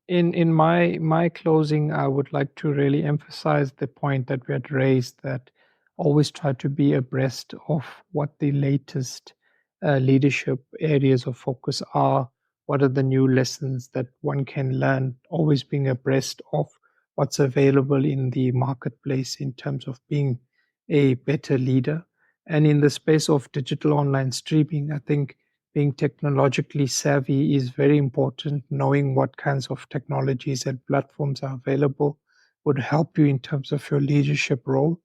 In my closing, I would like to really emphasize the point that we had raised, that always try to be abreast of what the latest leadership areas of focus are. What are the new lessons that one can learn? Always being abreast of what's available in the marketplace in terms of being a better leader. And in the space of digital online streaming, I think being technologically savvy is very important. Knowing what kinds of technologies and platforms are available would help you in terms of your leadership role.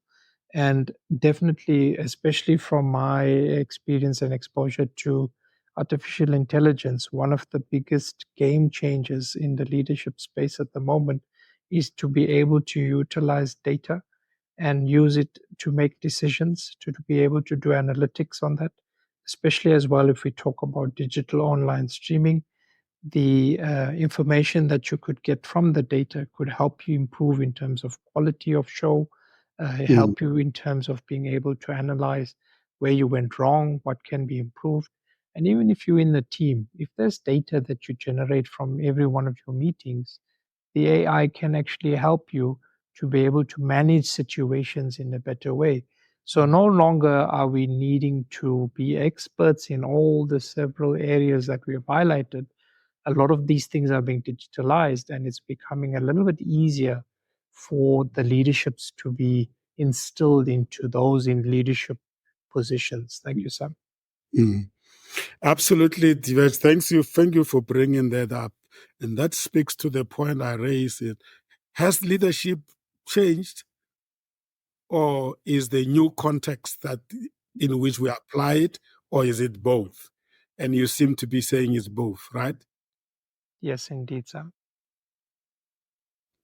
And definitely, especially from my experience and exposure to artificial intelligence, one of the biggest game changers in the leadership space at the moment is to be able to utilize data and use it to make decisions, to be able to do analytics on that, especially as well if we talk about digital online streaming. The information that you could get from the data could help you improve in terms of quality of show, help you in terms of being able to analyze where you went wrong, what can be improved. And even if you're in the team, if there's data that you generate from every one of your meetings, the AI can actually help you to be able to manage situations in a better way. So no longer are we needing to be experts in all the several areas that we have highlighted. A lot of these things are being digitalized, and it's becoming a little bit easier for the leaderships to be instilled into those in leadership positions. Thank you, Sam. Absolutely, Divesh. Thank you for bringing that up. And that speaks to the point I raised. Has leadership changed, or is the new context that in which we apply it, or is it both? And you seem to be saying it's both, right? Yes, indeed, Sam.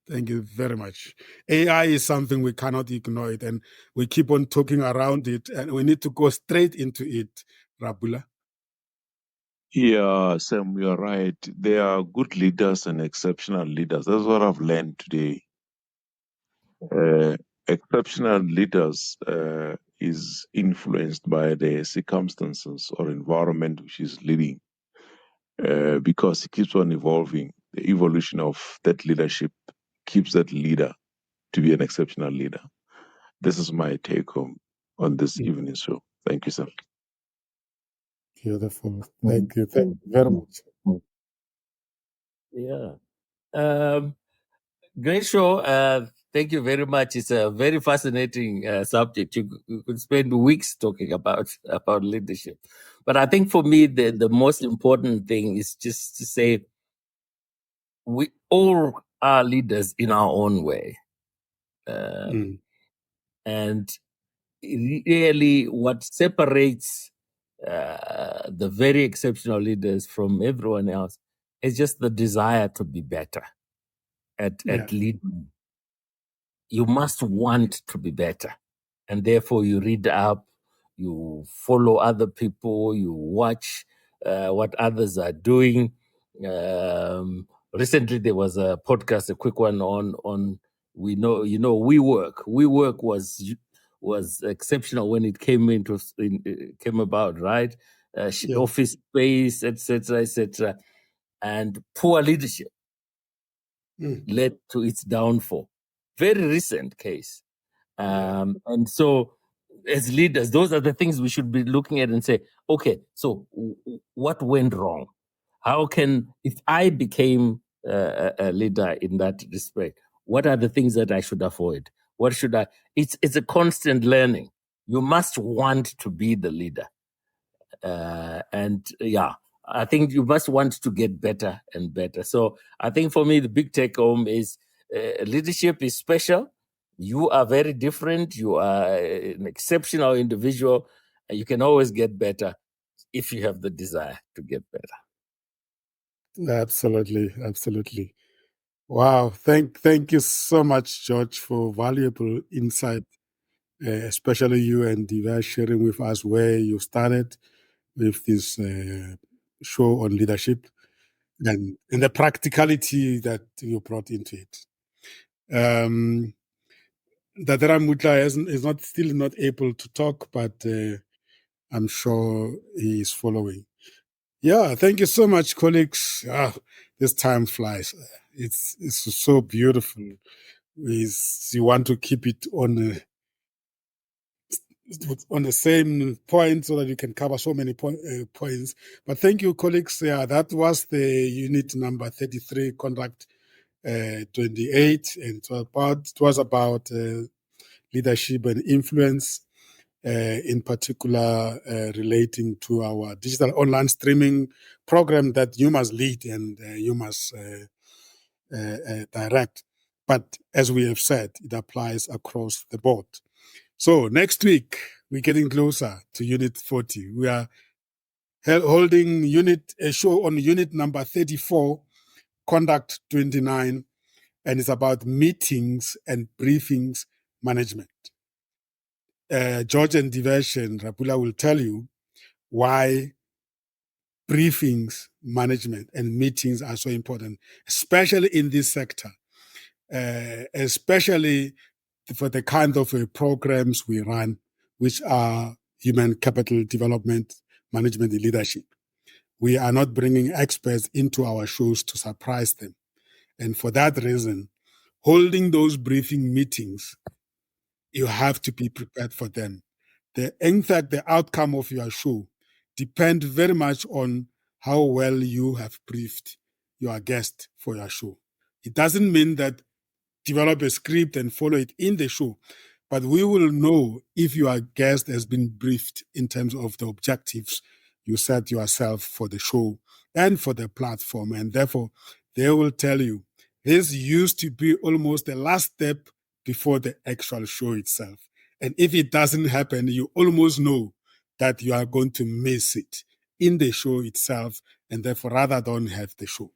Thank you very much. AI is something we cannot ignore it, and we keep on talking around it, and we need to go straight into it, Rapula. Yeah, Sam, you're right. There are good leaders and exceptional leaders. That's what I've learned today. Exceptional leaders is influenced by the circumstances or environment which is leading, because it keeps on evolving. The evolution of that leadership keeps that leader to be an exceptional leader. This is my take home on this evening show. Thank you, sir. Beautiful. Thank you. Thank you very much. Yeah. Great show. Thank you very much. It's a very fascinating subject. You could spend weeks talking about leadership. But I think for me, the most important thing is just to say we all are leaders in our own way. And really what separates the very exceptional leaders from everyone else is just the desire to be better at leading. You must want to be better. And therefore you read up, you follow other people, you watch what others are doing. Recently there was a podcast, a quick one on WeWork. WeWork was exceptional when it came about, right? Office space, etc., etc., and poor leadership led to its downfall. Very recent case. And so as leaders, those are the things we should be looking at and say, okay, so what went wrong? How can, if I became a leader in that respect, what are the things that I should avoid? What should I, it's a constant learning. You must want to be the leader. I think you must want to get better and better. So I think for me, the big take home is leadership is special. You are very different. You are an exceptional individual. And you can always get better if you have the desire to get better. Absolutely, absolutely. Wow, thank you so much, George, for valuable insight, especially you and Divesh sharing with us where you started with this show on leadership and the practicality that you brought into it. Datara Mutla is still not able to talk, but I'm sure he is following. Yeah, thank you so much, colleagues. This time flies. It's so beautiful. You want to keep it on the same point so that you can cover so many points. But thank you, colleagues. Yeah, that was the unit number 33, conduct 28, and it was about leadership and influence. In particular, relating to our digital online streaming program that you must lead and you must direct. But as we have said, it applies across the board. So next week, we're getting closer to Unit 40. We are holding a show on Unit number 34, Conduct 29, and it's about meetings and briefings management. George and Divesh and Rapula will tell you why briefings management and meetings are so important, especially in this sector, especially for the kind of programs we run, which are human capital development, management, and leadership. We are not bringing experts into our shows to surprise them. And for that reason, holding those briefing meetings, you have to be prepared for them. In fact, the outcome of your show depends very much on how well you have briefed your guest for your show. It doesn't mean that develop a script and follow it in the show, but we will know if your guest has been briefed in terms of the objectives you set yourself for the show and for the platform. And therefore, they will tell you this used to be almost the last step before the actual show itself. And if it doesn't happen, you almost know that you are going to miss it in the show itself, and therefore rather don't have the show.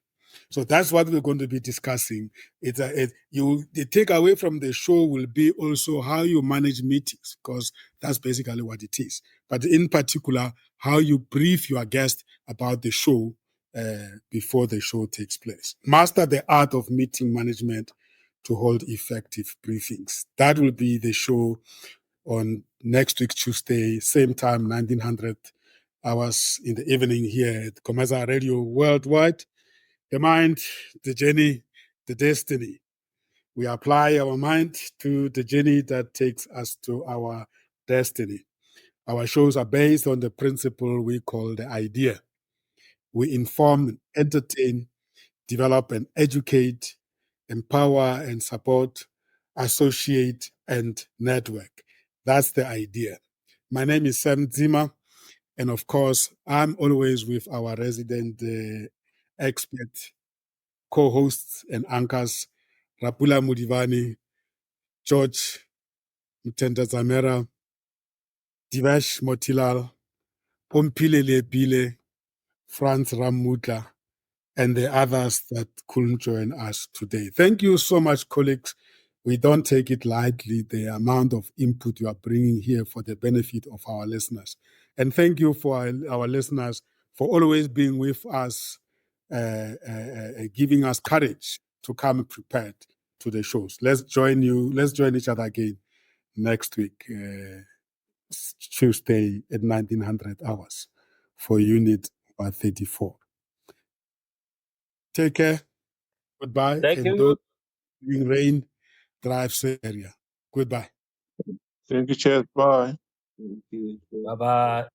So that's what we're going to be discussing. The takeaway from the show will be also how you manage meetings, because that's basically what it is. But in particular, how you brief your guest about the show before the show takes place. Master the art of meeting management to hold effective briefings. That will be the show on next week, Tuesday, same time, 1900 hours in the evening here at Comesa Radio Worldwide. The mind, the journey, the destiny. We apply our mind to the journey that takes us to our destiny. Our shows are based on the principle we call the idea. We inform, entertain, develop and educate, empower and support, associate and network. That's the idea. My name is Sam Zima, and of course, I'm always with our resident expert co-hosts and anchors, Rapula Mudivani, George Mtenda Zamera, Divesh Motilal, Pompile Lepile, Franz Ramutla, and the others that couldn't join us today. Thank you so much, colleagues. We don't take it lightly, the amount of input you are bringing here for the benefit of our listeners. And thank you for our listeners for always being with us, giving us courage to come prepared to the shows. Let's join each other again next week, Tuesday at 1900 hours for Unit 34. Take care. Goodbye. Thank And you. those doing rain, drive safe area. Goodbye. Thank you, Chair. Bye. Thank you. Bye-bye.